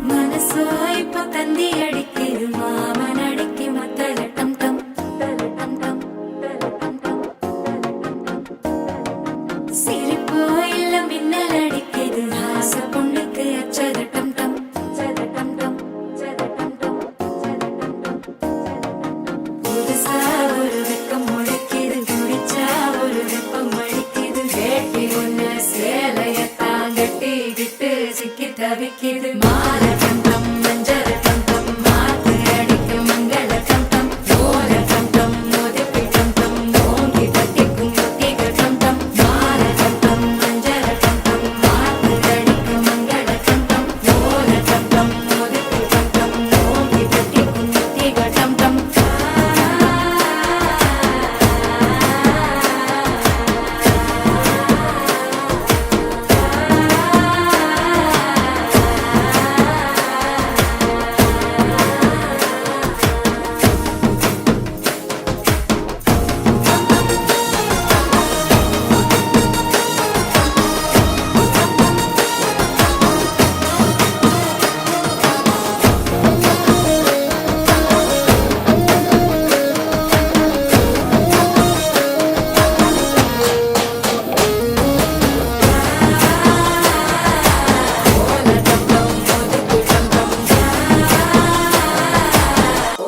மனசோ இப்போ தந்தி அடிக்குது மாமன் அடிக்கு மத்தள டம் டம் டம் டம் சிரிப்போ இல்ல மின்னல் அடிக்குது ஆச பொண்ணுக்கு அச்சத டம் டம் டம் டம் புதுசா ஒரு வெக்கம் முளைக்குது குடிச்சா ஒரு வெப்பம் அடிக்குது வேட்டி ஒண்ணு சேலையத்தான் கட்டிக்கிட்டு சிக்கி தவிக்குது மாற டம் டம் மஞ்சள் டம் டம் மாத்து அடிக்கு மங்கள டம் டம் ஓர டம் டம் மோதிப்பி டம் டம் ஓங்கி தட்டிக்கும் முத்திக டம் டம் மாற டம் டம் மஞ்சள் டம் டம் மாத்து அடிக்கு மங்கள டம் டம் ஓர டம் டம் மோதிப்பி டம் டம் ஓங்கி தட்டிக்கும் முத்திக டம் டம்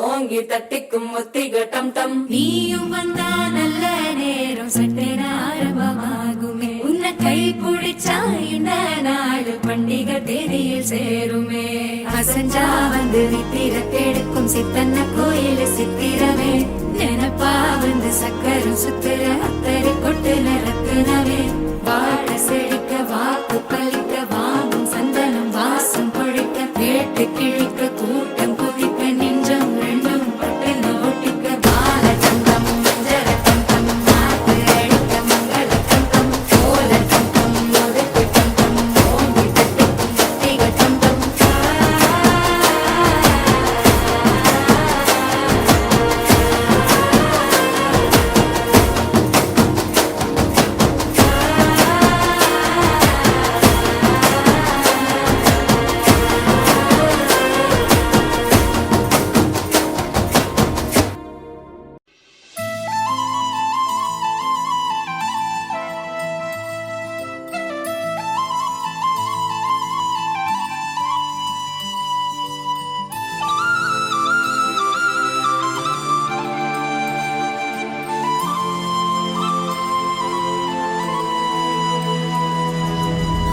ஓங்கி தட்டிக்கும் முத்திக டம் டம் நீயும் வந்தா நல்ல நேரம் சட்டென ஆரம்பமாகுமே உன்னை கை பிடிச்சா இந்த நாடு பண்டிகை தேதியில் சேருமே அசஞ்சா வந்து நித்திர கெடுக்கும் சித்தன்ன கோயில் சித்திரமே நினைப்பா வந்து சக்கரம் சுத்துற அத்தரை கொட்டு நிறத்துனவே வாழ செழிக்க வாக்கு பலிக்க வாங்கும் சந்தனம் வாசம் பொழிக்க வேட்டு கிழிக்க கூட்டம் குதிக்க நெஞ்சம் ரெண்டும் பட்டு ஒட்டிக்க பால தந்தம் மஞ்சர தந்தம் மாத்து அடிக்க மங்கள தந்தம் கோல தந்தம் முதுக்கு தந்தம் ஓங்கி தட்டிக்கும் முத்திக தந்தம்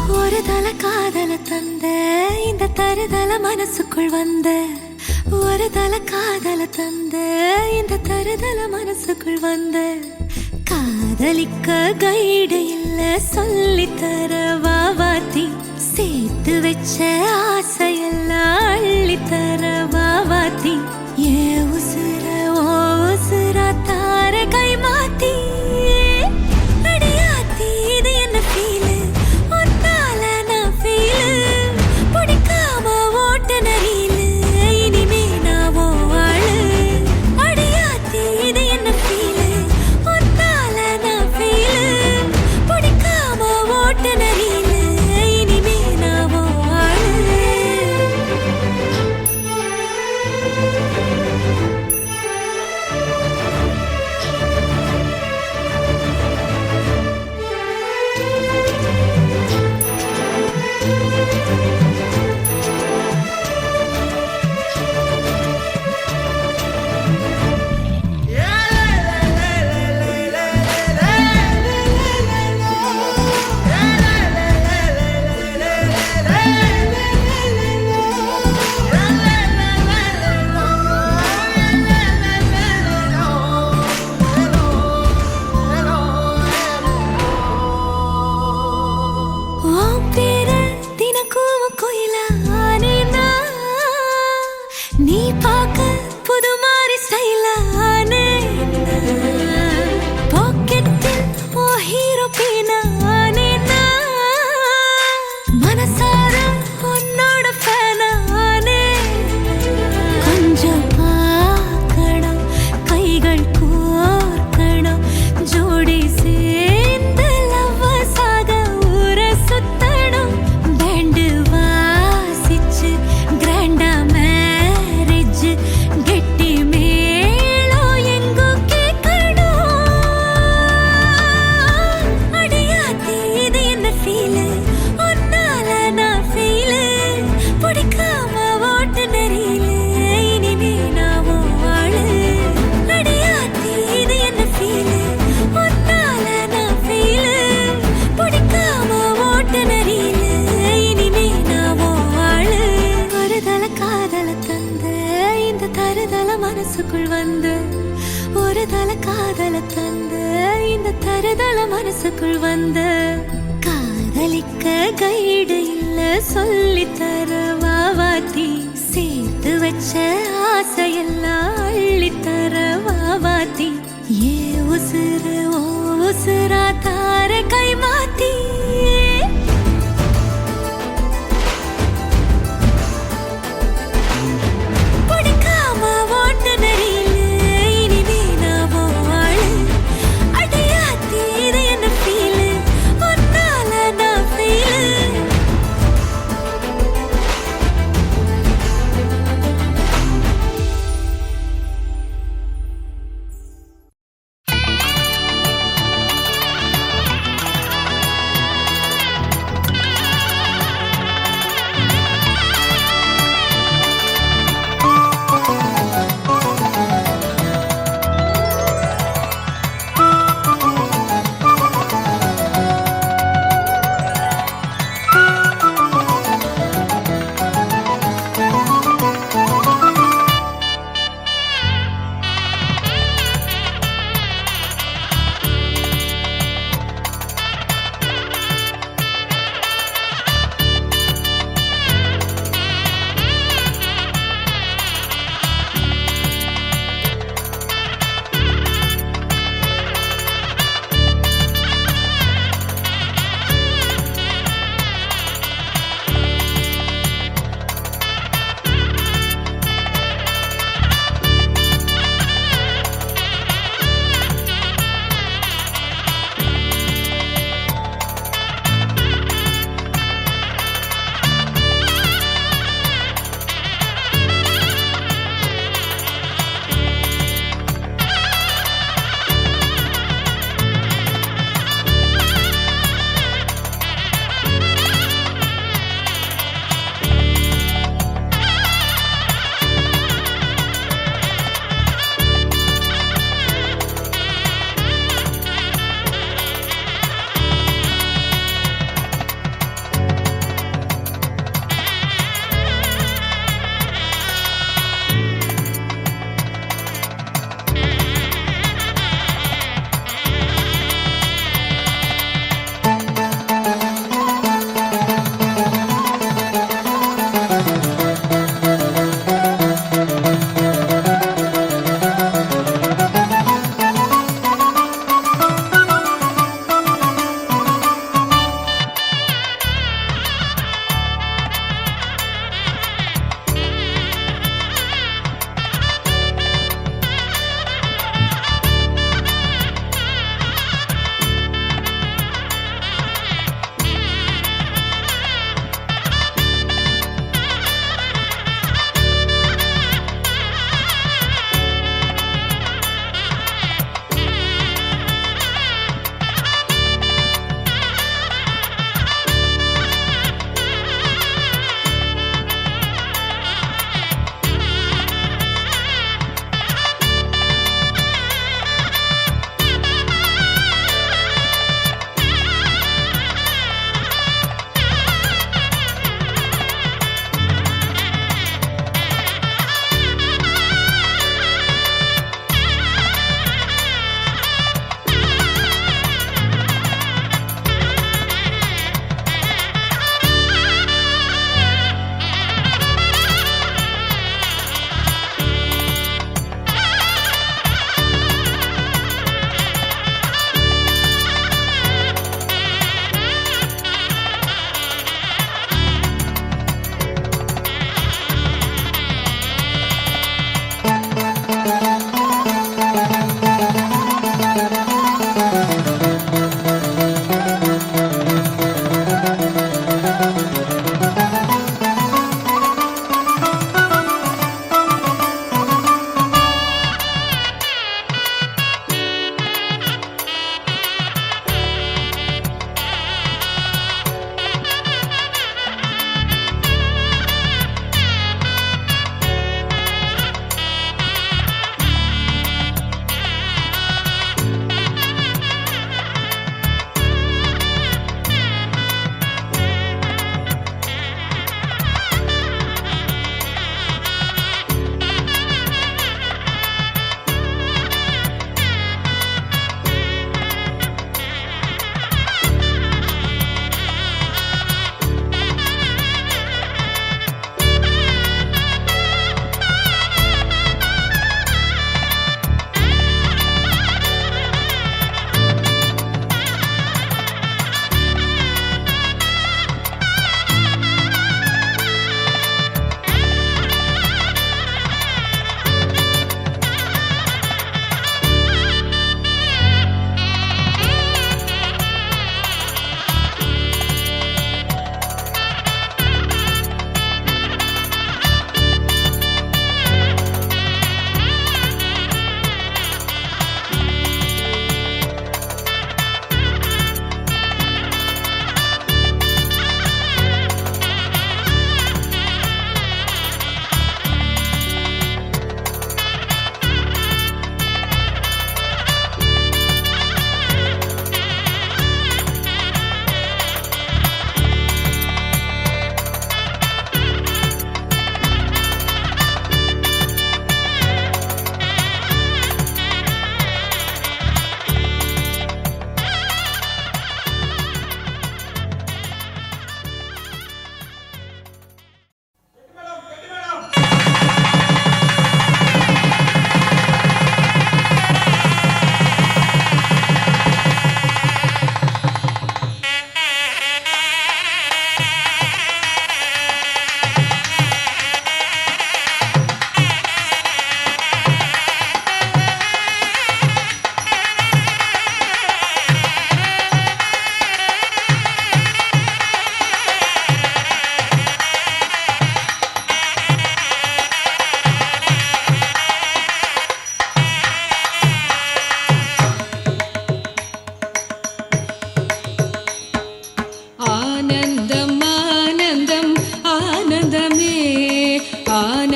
தருதல காதல தந்த இந்த தருதல மனசுக்குள் வந்த ஒரு தல காதல தந்த இந்த தருதல மனசுக்குள் வந்த காதலிக்க கைடு இல்ல சொல்லித்தர வாவாத்தி சேர்த்து வச்ச ஆசையெல்லாம் அள்ளித்தர வாவாத்தி ஏ உசுர ஓ உசுரா தார கை மாத்தி அடியாத்தி இது என்ன ஃபீலு ஒன்னால நான் ஃபீலு பிடிக்காம ஓட்ட நரியிலு இனிமே நான் ஓ ஆளு அடியாத்தி இது என்ன ஃபீலு ஒன்னால நான் ஃபீலு பிடிக்காம ஓட்ட நரியிலு இனிமே நான் ஓ ஆளு உன் பேர தினக்கும் கோயிலா ஆனேனா நீ பார்க்க புது மாதிரி ஸ்டைலா ஆனேனா பாக்கெட்டில் ஓ ஹீரோ பேனா ஆனேனா மனசார உன்னோட ஃபேனா ஆனேனா கொஞ்சம் பார்க்கணும் கைகள் கோர்க்கணும் ஜோடி சேர்ந்து லவ்வர்ஸாக ஊர சுத்தணும் பேண்டு வாசிச்சு கிராண்டா மேரேஜ் கெட்டி மேளம் எங்கோ கேட்கணும் அடியாத்தி இது என்ன ஃபீலு ஒன்னால நான் ஃபீலு பிடிக்காம ஓட்டு நெறியில இனிமே நான் ஓ ஆளு அடியாத்தி இது என்ன ஃபீலு ஒன்னால நான் ஃபீலு பிடிக்காம ஓட்டு நெறியில இனிமே நான் ஓ ஆளு ஒரு தல காதல தந்த இந்த தருதல மனசுக்குள் வந்து ஒரு தல காதல தந்த இந்த தருதல மனசுக்குள் வந்து காதலிக்க கைடு இல்ல சொல்லித்தர வாவாத்தி சேர்த்து வச்ச ஆசையெல்லாம் அள்ளித்தர வாவாத்தி ஏ உசுறு ஓ உசுரா தார கை மாத்தி பிடிக்காம ஓட்டு நெறியில இனிமே நான் ஓ ஆளு அடியாத்தி இது என்ன ஃபீலு ஒன்னால நான் ஃபீலு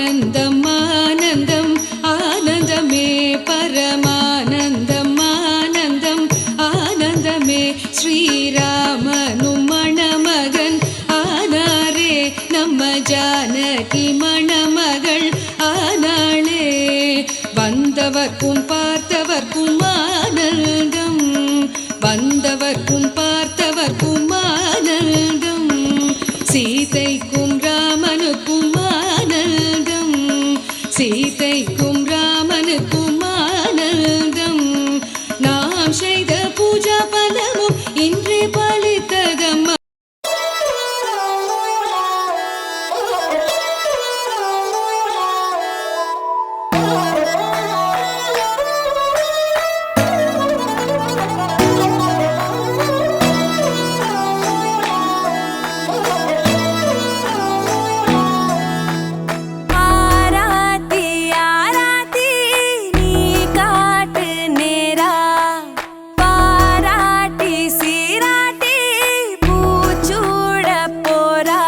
ஆனந்தம் ஆனந்தம் ஆனந்தமே பரமானந்தம் ஆனந்தம் ஆனந்தமே ஸ்ரீராமனும் மணமகன் ஆனாரே நம்ம ஜானகி மணமகள் ஆனாளே வந்தவர்க்கும் பார்த்தவர்க்கும் ஆனந்தம் வந்தவர்க்கும் பார்த்தவர்க்கும் ஆனந்தம் சீதைக்கும் ராமனுக்கும் ஆனந்தம் சீதைக்கும் ராமனுக்கும் ஆனந்தம் நாம் செய்த பூஜா பலமும் இன்றே பலித்ததம்மா ஆராத்தி ஆராத்தி நீ காட்டு நேரா பாராட்டி சீராட்டி பூச்சூட போறா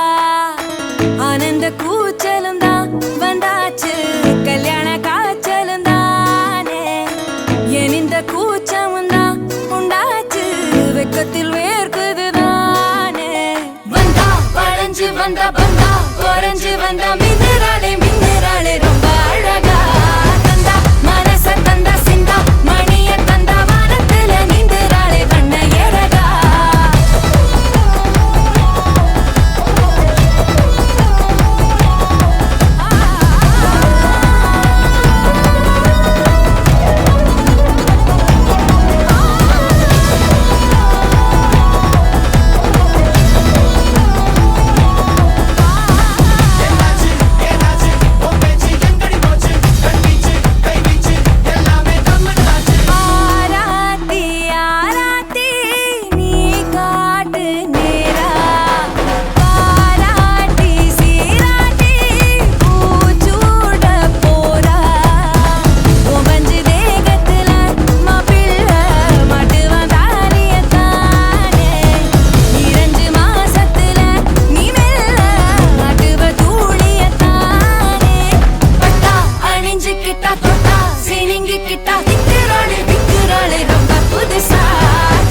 ஆனந்த கூச்சலும் தான் வந்தாச்சு கல்யாண காய்ச்சலும் தானே என் இந்த கூச்சமும் தான் உண்டாச்சு வெக்கத்தில் வேர்க்குது தானே வந்தா வளைஞ்சு வந்தா வந்தா குறைஞ்சு வந்தா மின்னுறாளே ரொம்ப அழகா தந்தா மனச தந்தா சிந்தா மணிய தந்தா வானத்துல நீந்துறாளே கண்ண ஏறகா ஆராத்தி ஆராத்தி நீ காட்டு நேரா பாராட்டி சீராட்டி பூச்சூட போறா உபஞ்சு தேகத்துல மாப்பிள்ள மாட்டுவான் தாலியத்தானே இரஞ்சு மாசத்துல நீ மெல்ல மாட்டுவ தூளியத்தானே பட்டா அணிஞ்சுக்கிட்டா தொட்டா சினிங்கிக்கிட்டா விக்கிறாளே ரொம்ப புதுசா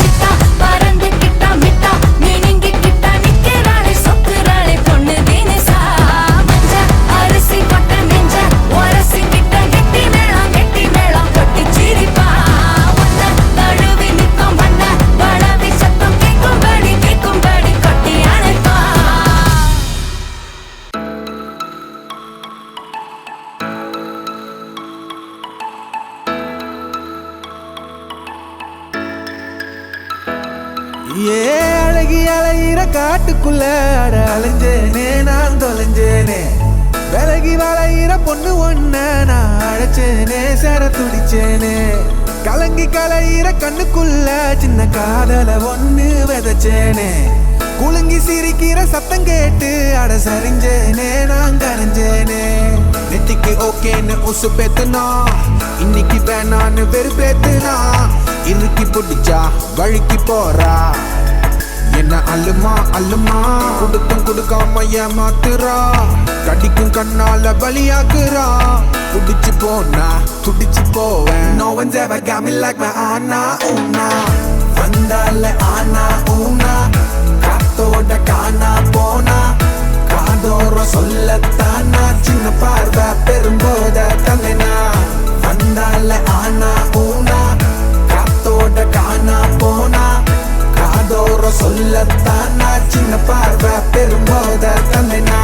சிட்டா பறந்துக்கிட்டா மிட்டா மினிங்கிக்கிட்டா நிக்கிறாளே சொக்குறாளே பொண்ணு தினசா மஞ்ச அரிசி கொட்ட நெஞ்ச உரசிக்கிட்ட கெட்டி மேளம் கொட்டி சிரிப்பா ஒன்ன தழுவி நிற்கும் வண்ண வளவி சத்தம் கேட்கும்படி கொட்டி அணைப்பா ஏ அழகி அலையிற காட்டுக்குள்ள அட அலைஞ்சேனே நான் தொலைஞ்சேனே விலகி வளையிற பொண்ணு ஒண்ண நான் அழைச்சேனே சேர துடிச்சேனே கலங்கி கலையிற கண்ணுக்குள்ள சின்ன காதல ஒண்ணு விதைச்சேனே குலுங்கி சிரிக்கிற சத்தம் கேட்டு அட சரிஞ்சேனே நான் கரைஞ்சேனே நெத்திக்கு ஓகேன்னு உசு பேத்துனா இன்னைக்கு வேணான்னு வெறுப்பேத்துனா இறுக்கி பிடிச்சா வழுக்கி போறா என்ன அல்லுமா கொடுத்தும் கொடுக்காம ஏமாத்துறா கடிக்கும் கண்ணால பலியாக்குறா புடிச்சு போனா துடிச்சு போவேன் No one's ever got me like my Anna Una வந்தால ஆனா ஊனா காத்தோட காணா போனா காதோர சொல்லத்தானா சின்ன பார்வை பெரும்போத தந்தனா வந்தால ஆனா ஊனா காத்தோட காணா போனா காதோர சொல்லத்தானா சின்ன பார்வை பெரும்போத தந்தனா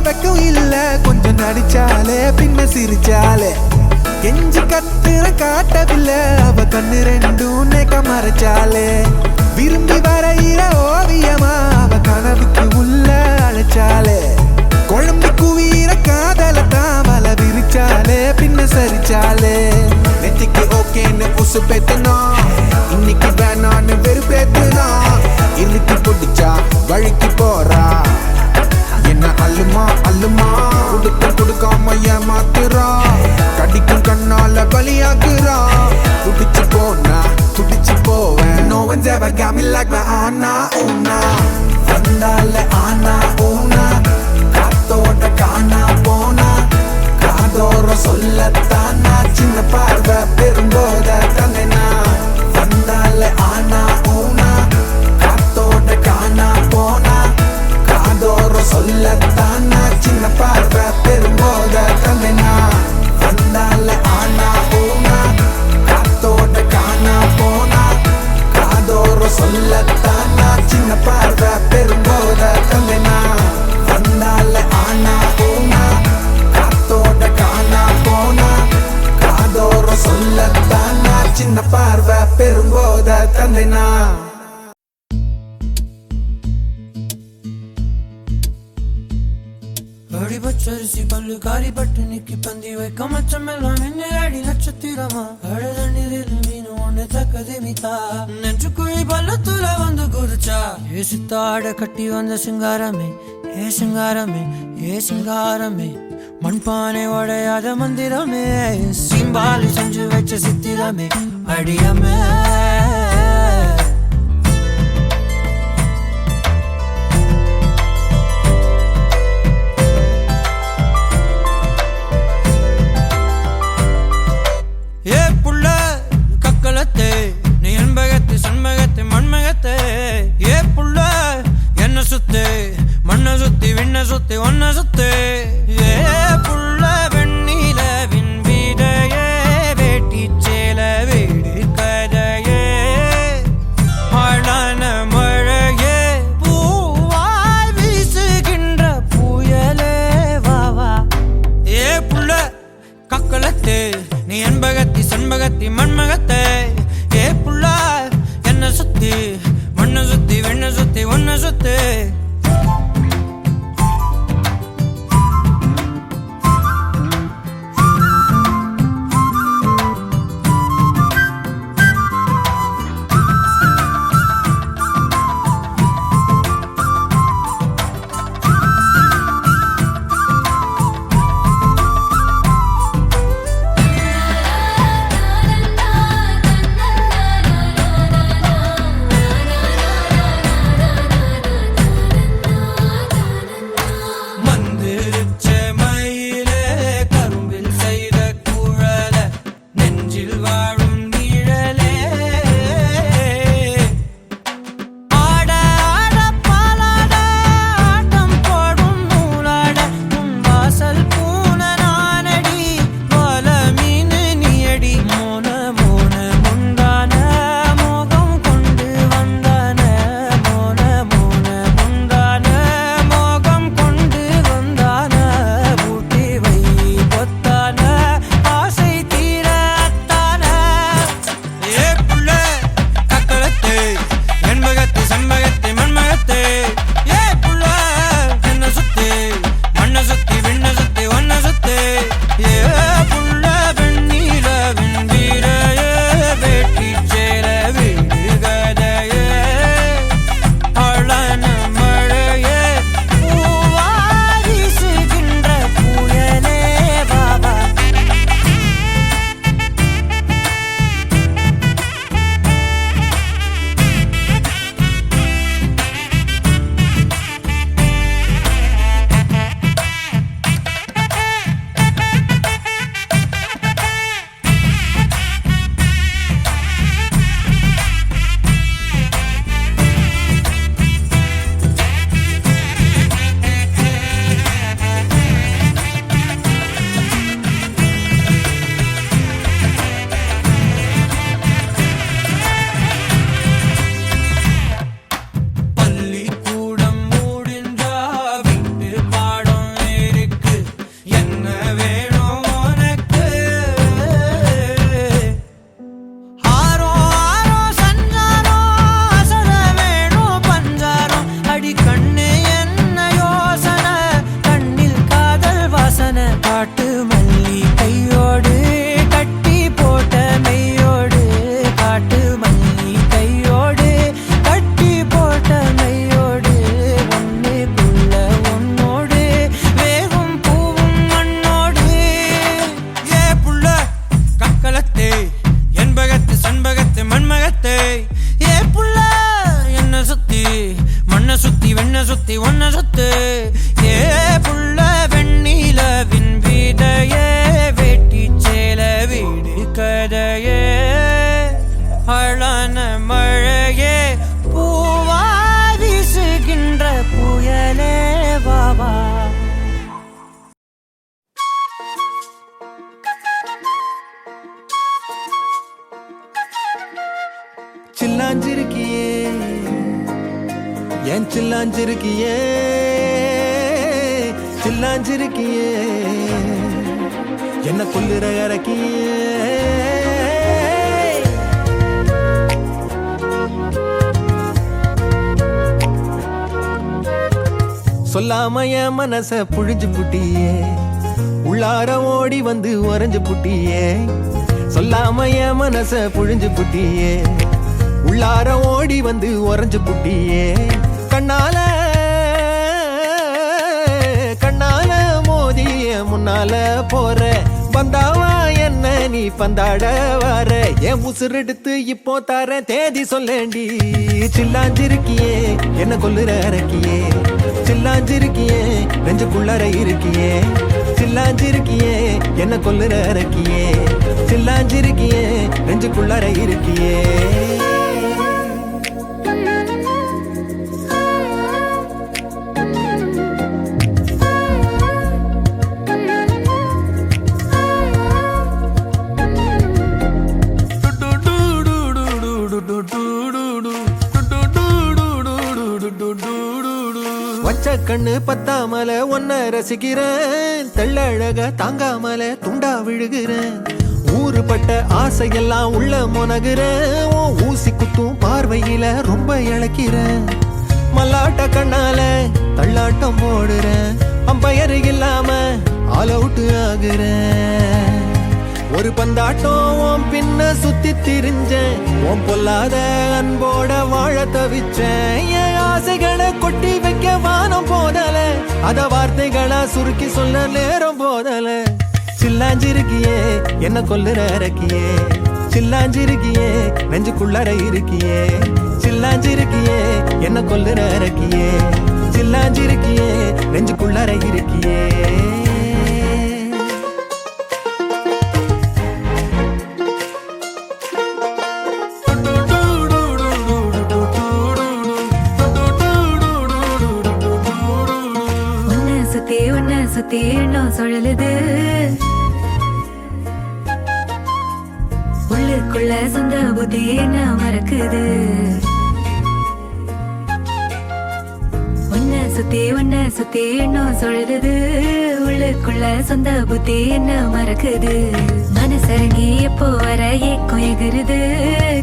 வெக்கம் இல்ல கொஞ்சம் நடிச்சாலே பின்ன சிரிச்சாலே கெஞ்சி கத்துற காட்டவில்லை அவ கண்ணு ரெண்டும் நேக்க மறைச்சாலே விரும்பி வரையிற ஓவியமா அவ கனவுக்கு உள்ள அழைச்சாலே குழம்பு குவீர காதல தாமல விரிச்சாலே பின்ன சரிச்சாலே நெத்திக்கு ஓகேன்னு உசு பேத்துனா இன்னைக்கு வேணான்னு வெறுப்பேத்துனா ஆனா ஊனா வந்தால ஆனா ஊனா காத்தோட காணா போனா காதோரம் சொல்லத்தானா சின்ன பார்வை பெரும்போத தந்தேனா வந்தால ஆனா ஊனா காத்தோட காணா போனா காதோரம் சொல்லத்தானா சின்ன பார்வை பெரும்போத தந்தேனா வந்தால ஆனா ஊனா காத்தோட காணா போனா காதோரம் சொல்லத்தானா சின்ன பார்வை பெரும்போத தந்தேனா வந்தால ஆனா ஊனா காத்தோட காணா போனா காதோரம் சொல்லத்தானா சின்ன பார்வை பெரும்போத தந்தேனா அடிபச்சரிசி பல்லு காரி பட்டு நிக்கி பந்தி வைக்க மச்சமெல்லாம் என்ன அடி நட்சத்திரமா அழத நீரில் மீன் ஒண்ணு தக்கதே மிதா நெஞ்சுக்குழி பள்ளத்துல வந்து குதிச்சா ஏ சித்தாட கட்டி வந்த சிங்காரமே ஏ சிங்காரமே ஏ சிங்காரமே மண்பானை உடையாத மந்திரமே சிம்பாலி செஞ்சு வச்ச சித்திரமே அடியமே ஏ புள்ள கக்கலத்தே நீ என்பகத்தை சண்மகத்தை மண்மகத்தை ஏ புள்ள என்ன சுத்து மண்ண சுத்தி விண்ண சுத்தி ஒன்ன சுத்து ஏ புள்ள வெண்ணிலவின் வீடையே வேட்டி சேல வீடு கதையே ஆளான மழையே பூவாய் வீசுகின்ற புயலே வாவா ஏ புள்ள கக்கலத்தே நீ என்பகத்தி சண்பகத்தி மண்மகத்தை ஏ புள்ள என்ன சுத்தி மண்ண சுத்தி வெண்ண சுத்தி ஒன்ன சுத்து சுத்தி ஒன்ன சுத்து ஏ புள்ள வெண்ணிலவின் வீதையே வெட்டி சேல வீடு கதையே அழான மழையே பூவா வீசுகின்ற புயலே வாவா. சில்லாஞ்சிருக்கியே என் சில்லாஞ்சிருக்கியே சில்லாஞ்சிருக்கியே என்ன கொல்லுற இறக்கியே. சொல்லாம என் மனச புழிஞ்சு புட்டியே உள்ளார ஓடி வந்து உறைஞ்சு புட்டியே. சொல்லாம என் மனச புழிஞ்சு புட்டியே உள்ளார ஓடி வந்து உறைஞ்சு புட்டியே. கண்ணால கண்ணால மோதிய முன்னால போற வந்தாவா என்ன நீ பந்தாட வர என் உசுரெடுத்து இப்போ தர தேதி சொல்லேண்டி. சில்லாஞ்சிருக்கியே என்ன கொல்லுற இறக்கியே சில்லாஞ்சிருக்கியே நெஞ்சுக்குள்ளற இருக்கியே. சில்லாஞ்சிருக்கியே என்ன கொல்லுற இறக்கியே சில்லாஞ்சிருக்கியே நெஞ்சுக்குள்ளற இருக்கியே. வச்ச கண்ணு பத்தாமல ஒன்ன ரசிக்கிறேன் தெள்ளழக தாங்காமல துண்டா விழுகிறேன். ஊறுபட்ட ஆசையெல்லாம் உள்ள முனகுறேன் ஊசி குத்தும் பார்வையில ரொம்ப இழக்கிறேன். மல்லாட்ட கண்ணால தள்ளாட்டம் போடுறேன் அம்பயரு இல்லாம ஆல் அவுட் ஆகுறேன். ஒரு பந்தாட்டம் பின்ன சுத்தி திரிஞ்சேன் உன் பொல்லாத அன்போட வாழ தவிச்சேன். என் ஆசைகளை கொட்டி வைக்க வானம் போதல அத வார்த்தைகளா சுருக்கி சொல்ல நேரம் போதல. சில்லாஞ்சிருக்கியே என்ன கொல்லுற இறக்கியே சில்லாஞ்சிருக்கியே நெஞ்சுக்குள்ளற இருக்கியே. சில்லாஞ்சிருக்கியே என்ன கொல்லுற இறக்கியே சில்லாஞ்சிருக்கியே நெஞ்சுக்குள்ளற இருக்கியே. சுத்தி எண்ணம் சுழலுது உள்ளுக்குள்ள சொந்த புத்தி என்ன மறக்குது. உன்ன சுத்தி எண்ணம் சுழலுது உள்ளுக்குள்ள சொந்த புத்தி என்ன மறக்குது. மனசரங்கி எப்போ வர ஏக்கம் எகுருது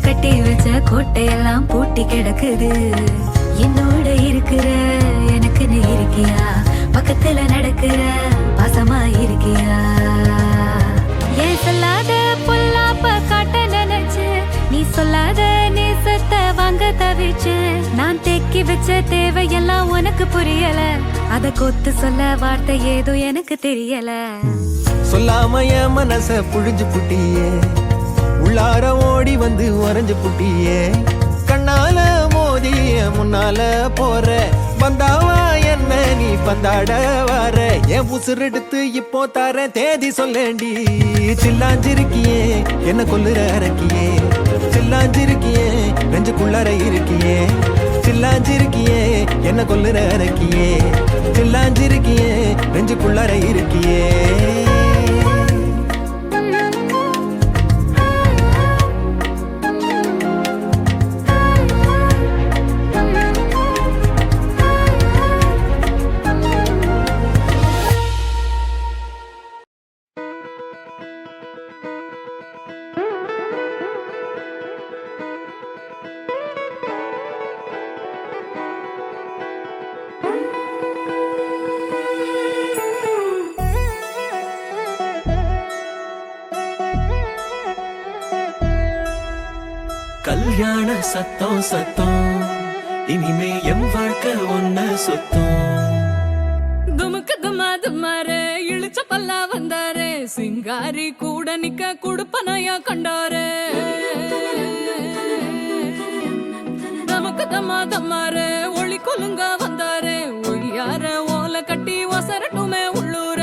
கட்டி வச்ச கோட்டையெல்லாம் பூட்டி கிடக்குது. என்னோட இருக்கிற எனக்கு நீ இருக்கியா பக்கத்துல நடக்கிற பாசமா இருக்கியா. ஏன் சொல்லாத பொல்லாப்ப காட்ட நினைச்சு நீ சொல்லாத நேசத்தை வாங்க தவிச்சு நான் தேக்கி வச்ச தேவையெல்லாம் உனக்கு புரியல அத கொத்து சொல்ல வார்த்தை ஏதோ எனக்கு தெரியல. சொல்லாம என் மனச புழிஞ்சு புட்டியே உள்ளார ஓடி வந்து உறைஞ்சு புட்டியே. கண்ணால மோதிய முன்னால போற வந்தாவா என்ன நீ பந்தாட வர என் உசுரெடுத்து இப்போ தர தேதி சொல்லேண்டி. சில்லாஞ்சிருக்கியே என்ன கொல்லுற இறக்கியே சில்லாஞ்சிருக்கியே நெஞ்சுக்குள்ளற இருக்கியே. சில்லாஞ்சிருக்கியே என்ன கொல்லுற இறக்கியே சில்லாஞ்சிருக்கியே நெஞ்சுக்குள்ளற இருக்கியே. கல்யாண சத்தம் சத்தம் இனிமே என் வாழ்க்கை ஒன்ன சுத்தம். துமுக்கு துமாது மாறு இழுச்ச பல்லா வந்தாரு சிங்காரி கூட நிக்க குடுப்பனையா கண்டாரு. நமக்கு தம்மாரே ஒளி கொலுங்க வந்தாரே ஒளியார ஓல கட்டி ஒசரட்டுமே உள்ளூர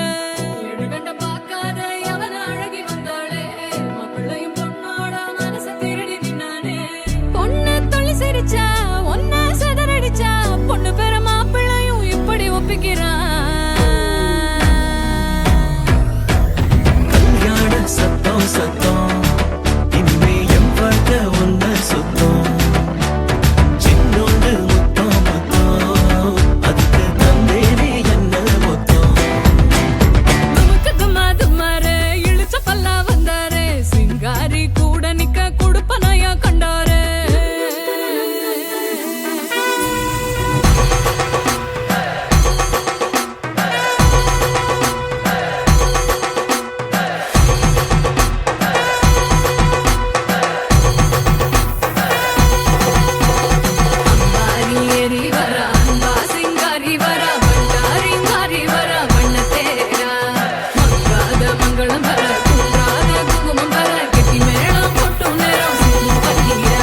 எழுகண்ட பாக்காத அவன அழகி வந்தாளே மாப்பிள்ளையும் பொண்ணோட மனச திருடி நின்னானே பொண்ணு தொழில் சிரிச்சா ஒன்ன சதறடிச்சா பொண்ணு பேர மாப்பிள்ளையும் இப்படி ஒப்பிக்கிறான் கல்யாண சத்தம் சத்தம் இனிமே என் வாழ்க்கை ஒன்ன சுத்தம் சின்னோண்டு முத்தம் முத்தம் அதுக்கு தந்தேனே என்ன மொத்தம் நமக்கு தம்மாரே இழுச்ச பல்லா வந்தாரே சிங்காரி கூட நிக்க குடுப்பனையா கண்டாரே அம்பாரி ஏறி வரா அம்பா சிங்காரி வரா பண்டாரிங்காரி வரா வண்ண தேரா மங்காத மங்களம் வர குன்றாத குங்குமம் வர கெட்டி மேளம் கொட்டும் நேரம் சிங்கம் பன்னீரா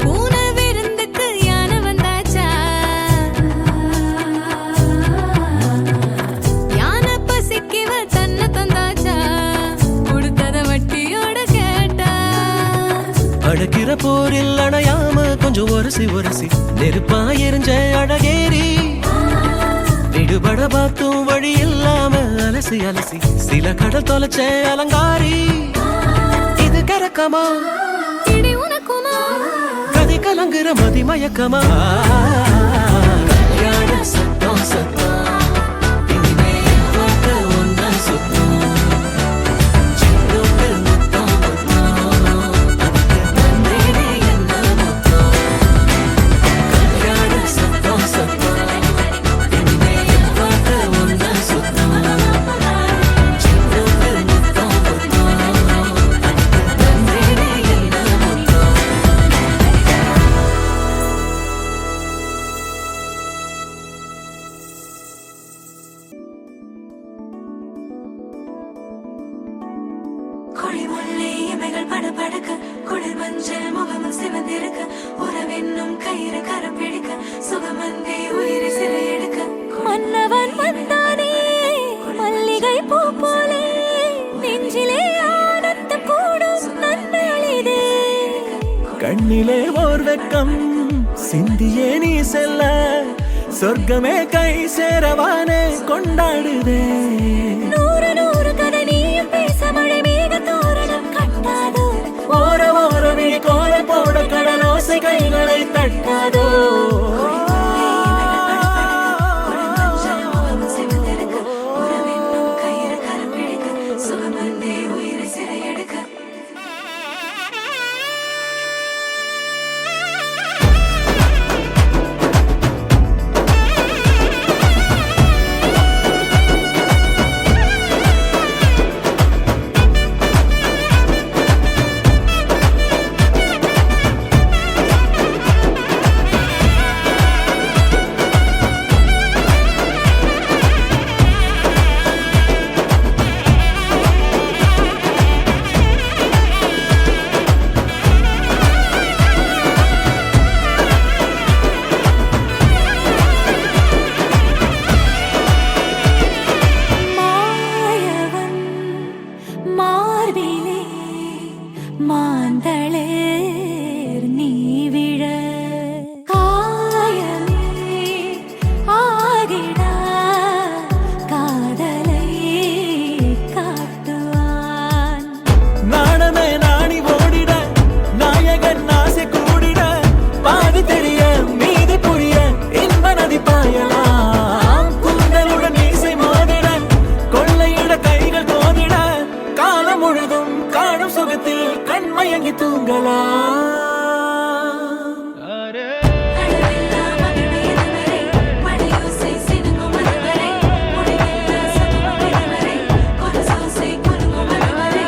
பூனை விருந்துக்கு யானை வந்தாச்சா யானை பசிக்கிவ தன்னை தந்தாச்சா கொடுத்தத வட்டியோட கேட்டா அடக்கிற போரில் அணையாம கொஞ்சம் ஒரசி ஒரசி நெருப்பா எரிஞ்ச அழகேரி விடுபட பார்த்தும் வழி இல்லாம அலசி அலசி சில கடல் தொலைச்ச அலங்காரி இது கரக்கமா இடி உனக்குமா கதை கலங்குற மதி மயக்கமா கல்யாண சத்தம் சத்தம் இனிமே என் வாழ்க்கை ஒன்னா சுத்தம் சின்னோண்டு முத்தம் முத்தம் அதுக்கு தந்தேனே என்ன மொத்தம் கல்யாண சத்தம் சத்தம் இனிமே என் வாழ்க்கை ஒன்னா சுத்தம் சின்னோண்டு முத்தம் முத்தம் அதுக்கு தந்தேனே என்ன மொத்தம் கொழிமுல்லை இமைகள் படபடக்க குளிர் மஞ்சள் முகமும் சிவந்திருக்க உறவென்னும் கயிறு கரம் பிடிக்க சுகமந்தே உயிரை சிறை எடுக்க மன்னவன் வந்தானே மல்லிகை பூ போலே நெஞ்சிலே ஆனந்தம் கூடும் நன்னாளிதே கண்ணிலே ஓர் வெக்கம் சிந்தியே நீ செல்ல சொர்க்கமே கை சேரவானே கொண்டாடுதே நூறு நூறு கதை நீயும் பேச மழை மேக தோரணம் கட்டாதோ ஓர ஓரமே கோல போட கடலோசை கைகளை தட்டாதோ மாயவன் மார்பிலே மாந்தளேர் நீ விழ காயமே ஆகிடா காதலை காட்டுவான் நாணமே நாணி ஓடிட நாயகன் ஆசை கூடிட பாதி தெரிய மீதி புரிய இன்ப நதி பாயலாம் கூந்தலுடன் இசை மோதிட கொள்ளையிட கைகள் தோதிட காலம் முழுதும் காணும் சுகத்தில் கண்மயங்கி தூங்கலாம் மனவரை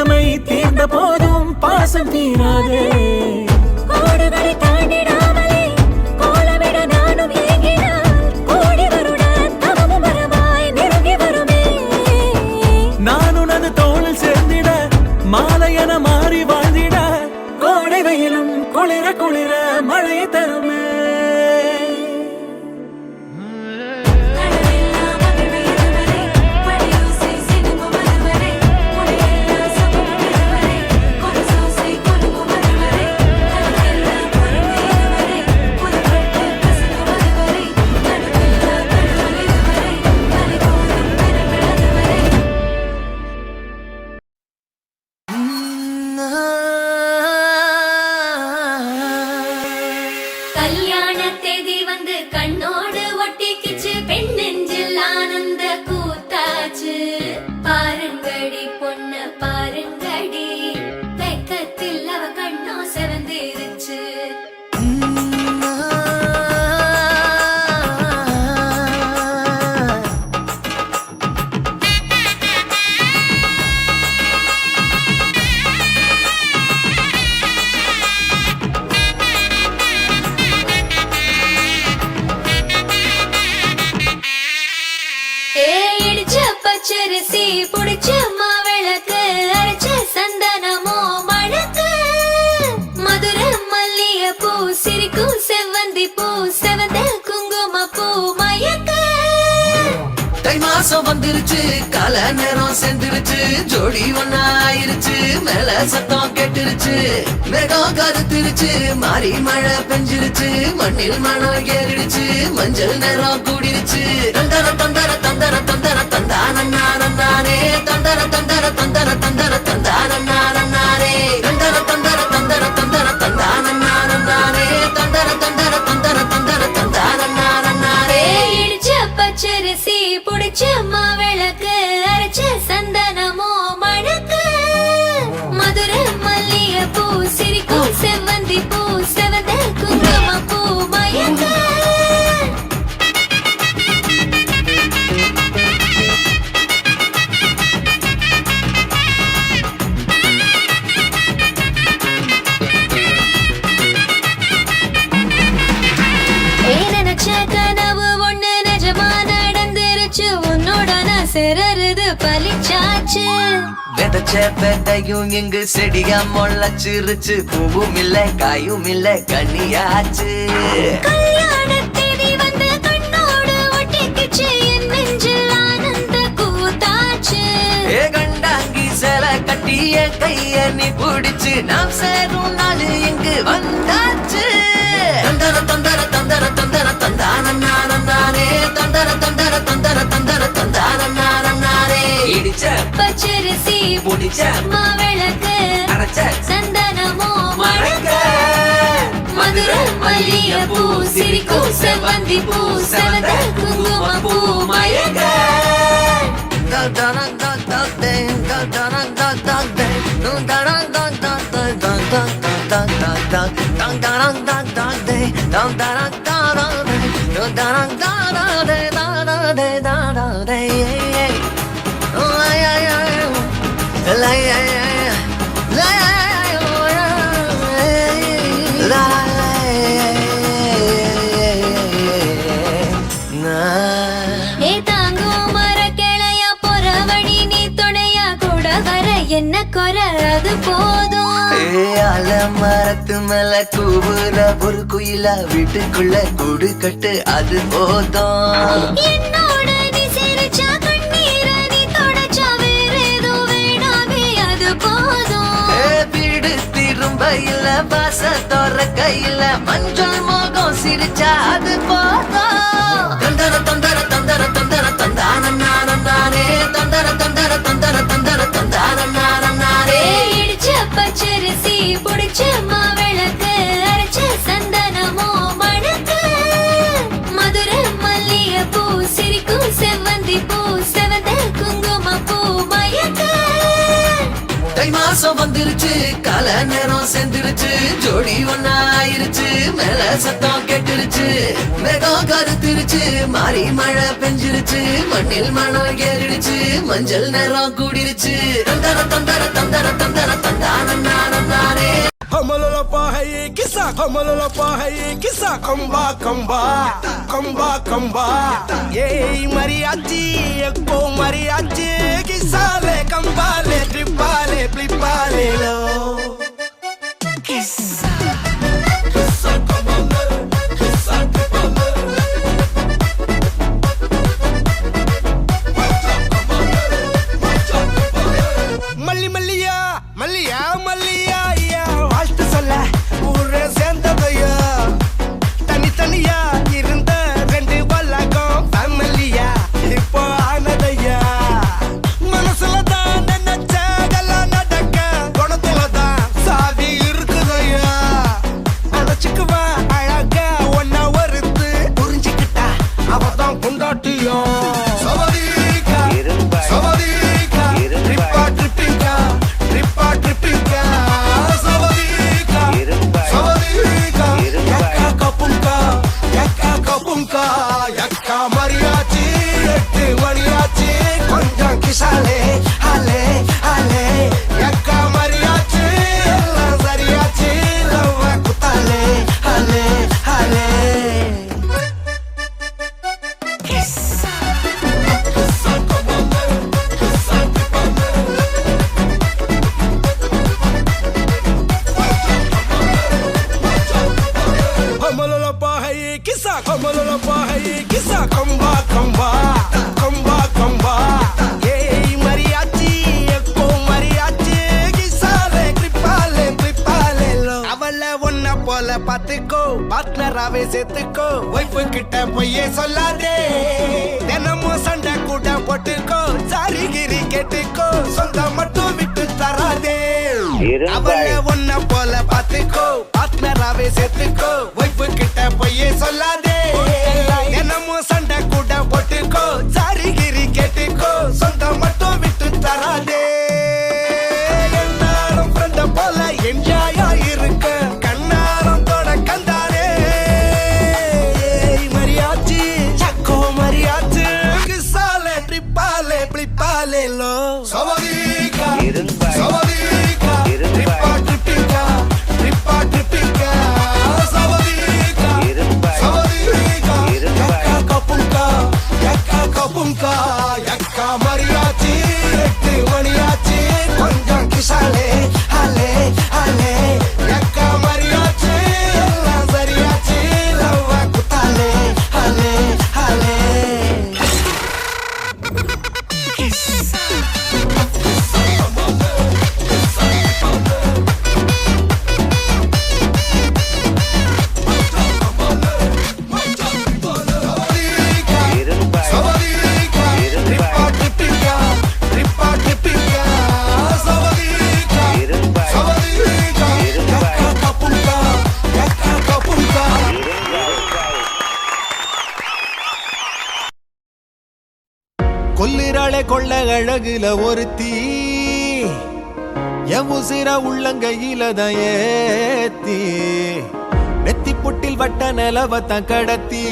இளமை தீர்ந்த போதும் பாசம் தீராதே. கோடுகளை தாண்டிடாமலே கோலமிட நானும் ஏங்கினால் கோடி வருட தவமும் வரமாய் நெருங்கி வருமே. நான் உனது தோளில் சேர்ந்திட மாலையென மாறி வாழ்ந்திட கோடை வெயிலும் குளிர குளிர மழையை தருமே. கல்யாண தேதி வந்து கண்ணோடு ஒட்டிக்கிச்சு பெண் நெஞ்சில் ஆனந்த கூத்தாச்சு. பாருங்கடி பொண்ண பாருங்கடி வெக்கத்தில் அவ கண்ணோ செவந்திருச்சு. இடிச்ச பச்சரிசி புடிச்ச மாவிளக்கு அரைச்ச சந்தனமோ மணக்கு. மதுர மல்லிய பூ சிரிக்கும் செவ்வந்தி பூ செவந்த குங்கும பூ மயக்க. தை மாசம் வந்துருச்சு கால நேரம் சென்றுருச்சு ஜோடி ஒன்னா ஆயிருச்சு மேல சத்தம் கெட்டுருச்சு மேகம் கருத்துருச்சு மாறி மழை பெஞ்சிருச்சு மண்ணில் மனம் ஏறிடுச்சு மஞ்சள் நேரம் கூடிருச்சு தந்தர தந்தர தந்தர தந்தர தந்தானே தந்தர தந்தர தந்தர தந்தர தந்தானே தந்தர தந்தர தந்தர தந்தர தந்தானே தந்தர தந்தர தந்தர தந்தர தந்தானே. இடிச்ச பச்சரிசி புடிச்ச மாவிளக்கு அரைச்ச சந்தனமோ மணக்கு. மதுர மல்லிய பூ சிரிக்கும் செவ்வந்தி பூ செவந்த குங்கும பூ மயக்க. நினைச்ச கனவு ஒண்ணு நிஜமா நடந்துருச்சு உன்னோட நான் சிறருது பலிச்சாச்சு. விதைச்ச விதையும் இங்கு செடியா முளைச்சிருச்சு பூவும் இல்ல காயும் இல்ல கனியாச்சு. கல்யாண தேதி வந்து கண்ணோடு ஒட்டிக்கிச்சு என் நெஞ்சில் ஆனந்த கூத்தாச்சு. ஏ கண்டாங்கி சில கட்டிய கைய நீ பிடிச்சு நாம் சேரும் நாள் இங்கு வந்தாச்சு. தந்தர தந்தர தந்தர தந்தர தந்தானே தந்தர தந்தர தந்தர தந்தர தந்தானே. இடிச்ச பச்சரிசி முடிச்ச மாவிளக்கு அரைச்ச சந்தனமோ மணக்க. மதுர மல்லிய பூ சிரிக்கும் செவ்வந்தி பூ செவந்த குங்கும பூ மயக்க. ஏ தாங்கும் மர கிளையா பொறவழி நீ துணையா கூட வர என்ன குறை அது போதும். மரத்து மேல கூவுற ஒரு குயிலா வீட்டுக்குள்ள கூடு கட்டு அது போதும். என்னோட நீ சிரிச்சா கண்ணீர நீ தொடச்சா வேற ஏதோ வேணாமே அது போதும். வீடு திரும்ப இல்ல பாச தோற கையில மஞ்சள் மோகம் சிரிச்சா அது போதும். தந்தர தந்தர தந்தர தந்தர தந்தானே தந்தர தந்தர தந்தர தந்தர தந்தானே. இடிச்ச பச்சரிசி புடிச்ச மாவிளக்கு அரைச்ச சந்தனமோ மணக்கு. மதுர மல்லிய பூ சிரிக்கும் செவ்வந்தி பூ செவந்த குங்கும பூ மயக்க. தை மாசம் வந்துருச்சு கால நேரம் சேர்ந்துருச்சு ஜோடி ஒன்னா ஆயிருச்சு மேல சத்தம் கேட்டுருச்சு மேகம் கருத்துருச்சு மாறி மழை பெஞ்சிருச்சு மண்ணில் மணம் ஏறிடுச்சு மஞ்சள் நேரம் கூடிருச்சு தந்தர தந்தர தந்தர தந்தர தந்தானே Homololopa hai kisa homololopa hai kisa kamba kamba Yey mariachi ekko mariachi kisale kambale tripale plipale lo Kisa kambale kisa tripale Malli malliya malliya malliya வாழ்த்து சொல்ல ஊரே சேர்ந்ததையா தனித்தனியா இருந்த ரெண்டு வல்லகம் ஃபேமிலியா இப்போ ஆனதையா மனசுலதான் நினைச்சதெல்லாம் நடக்க குணத்துலதான் சாவி இருக்குதையா அழைச்சுக்குவா அழகா ஒன்ன ஒருத்து புரிஞ்சுக்கிட்டா அவதான் கொண்டாட்டியும் சவதிக்கா சவதிக்கா ட்ரிப்பா ட்ரிப்பிங்கா ட்ரிப்பா ட்ரிப்பிங்கா Yakka mariachi எட்டு மணியாச்சு கொஞ்சம் கிசாலே ஹாலே ஹாலே yakka mariachi எல்லாம் சரியாச்சு லவ்வ குத்தாலே ஹாலே ஹாலே Homololopa hai kisa homololopa hai kisa kamba Yey mariachi ekko mariachi kisale tripale lo அவள ஒன்ன போல பாத்துக்கோ பார்ட்னராவே சேர்த்துக்கோ வைஃப் கிட்ட பொய்யே சொல்லாதே தினமும் சண்டை கூட போட்டுக்கோ சாரிகிரி கேட்டுக்கோ சொந்தம் மட்டும் விட்டு தராதே அவள ஒன்ன போல பாத்துக்கோ பார்ட்னராவே சேர்த்துக்கோ வைஃப் கிட்ட பொய்யே சொல்லாதே தினமும் சண்டை கூட போட்டுக்கோ சாரிகிரி கேட்டுக்கோ சொந்தம் மட்டும் விட்டு தராதே என்னாலும் ஃப்ரெண்ட போல என்ஜாயா இருக்க கண்ணாரம் தொட கந்தாரே மரியாச்சி சக்கோ மரியாச்சி கிசாலே ட்ரிப்பாலே பிளிப்பாலே லோ சவதிக்கா சவதிக்கா ட்ரிப்பா ட்ரிப்பிங்கா ட்ரிப்பா ட்ரிப்பிங்கா சவதிக்கா சவதிக்கா yakka kapunka yakka mariachi எட்டு மணியாச்சு கொஞ்சம் கிசாலே ஹாலே ஹாலே yakka mariachi எல்லாம் சரியாச்சு லவ்வ குத்தாலே ஹாலே ஹாலே கொல்லிராளே கொள்ள அழகுல ஒருத்தி என் உசிர உள்ளங்கையில தான் ஏத்தி நெத்தி புட்டில் வட்ட நிலவத்தான் கடத்தி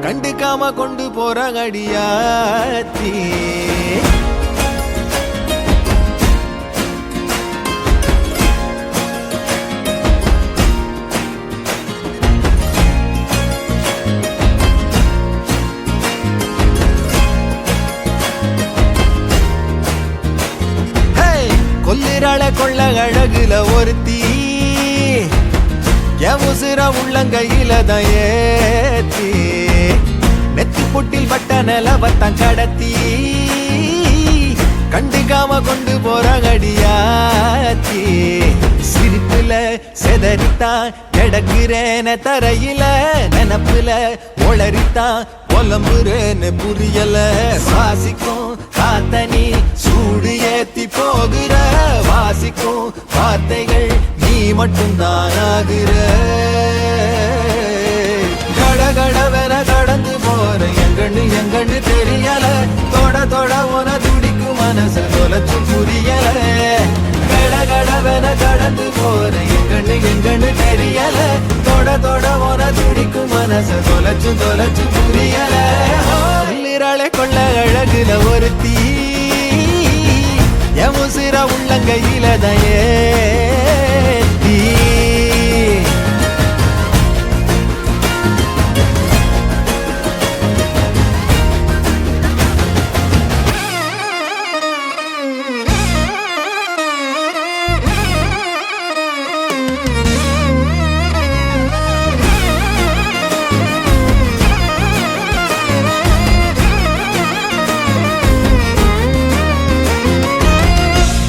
கண்டுக்காம கொண்டு போற அடியாத்தி கொல்லிராள கொள்ள அழகுல ஒருத்தி என் உசிர உள்ளங்கையில தான் ஏத்தி நெத்தி புட்டில் வட்ட நிலவத்தான் கடத்தி கண்டுக்காம கொண்டு போற அடியாத்தி சிரிப்புல செதறித்தான் கிடக்குறேன தரையில நினப்புல ஒளரித்தான் புலம்புறேன்னு புரியல சுவாசிக்கும் காத்தனி சூடு ஏத்தி போகிற வாசிக்கும் வார்த்தைகள் நீ மட்டும்தான் ஆகுற கடகடவென கடந்து போற எங்கன்னு தெரியல தொட தொட உன துடிக்கும் மனசு தொலைச்சு புரியல கடந்து போற எங்கன்னு தெரியல தொட போன துடிக்கும் மனச தொலைச்சு புரியல நிராளை கொள்ள அழகுல ஒரு தீ என் உசிர உள்ளங்கையில தயே தீ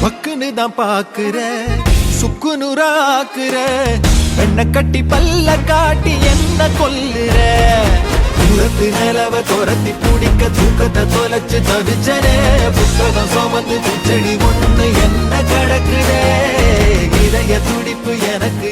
பக்குன்னு தான் பாக்குற சுக்கு நூறாக்குற பெண்ணை கட்டி பல்ல காட்டி என்ன கொல்லுற தூரத்து நிலவ துரத்தி பிடிக்க தூக்கத்தை தொலைச்சு தவிச்சனே புத்தகம் சுமந்து பூச்செடி ஒண்ணு என்ன கிடக்குதே இதய துடிப்பு எனக்கு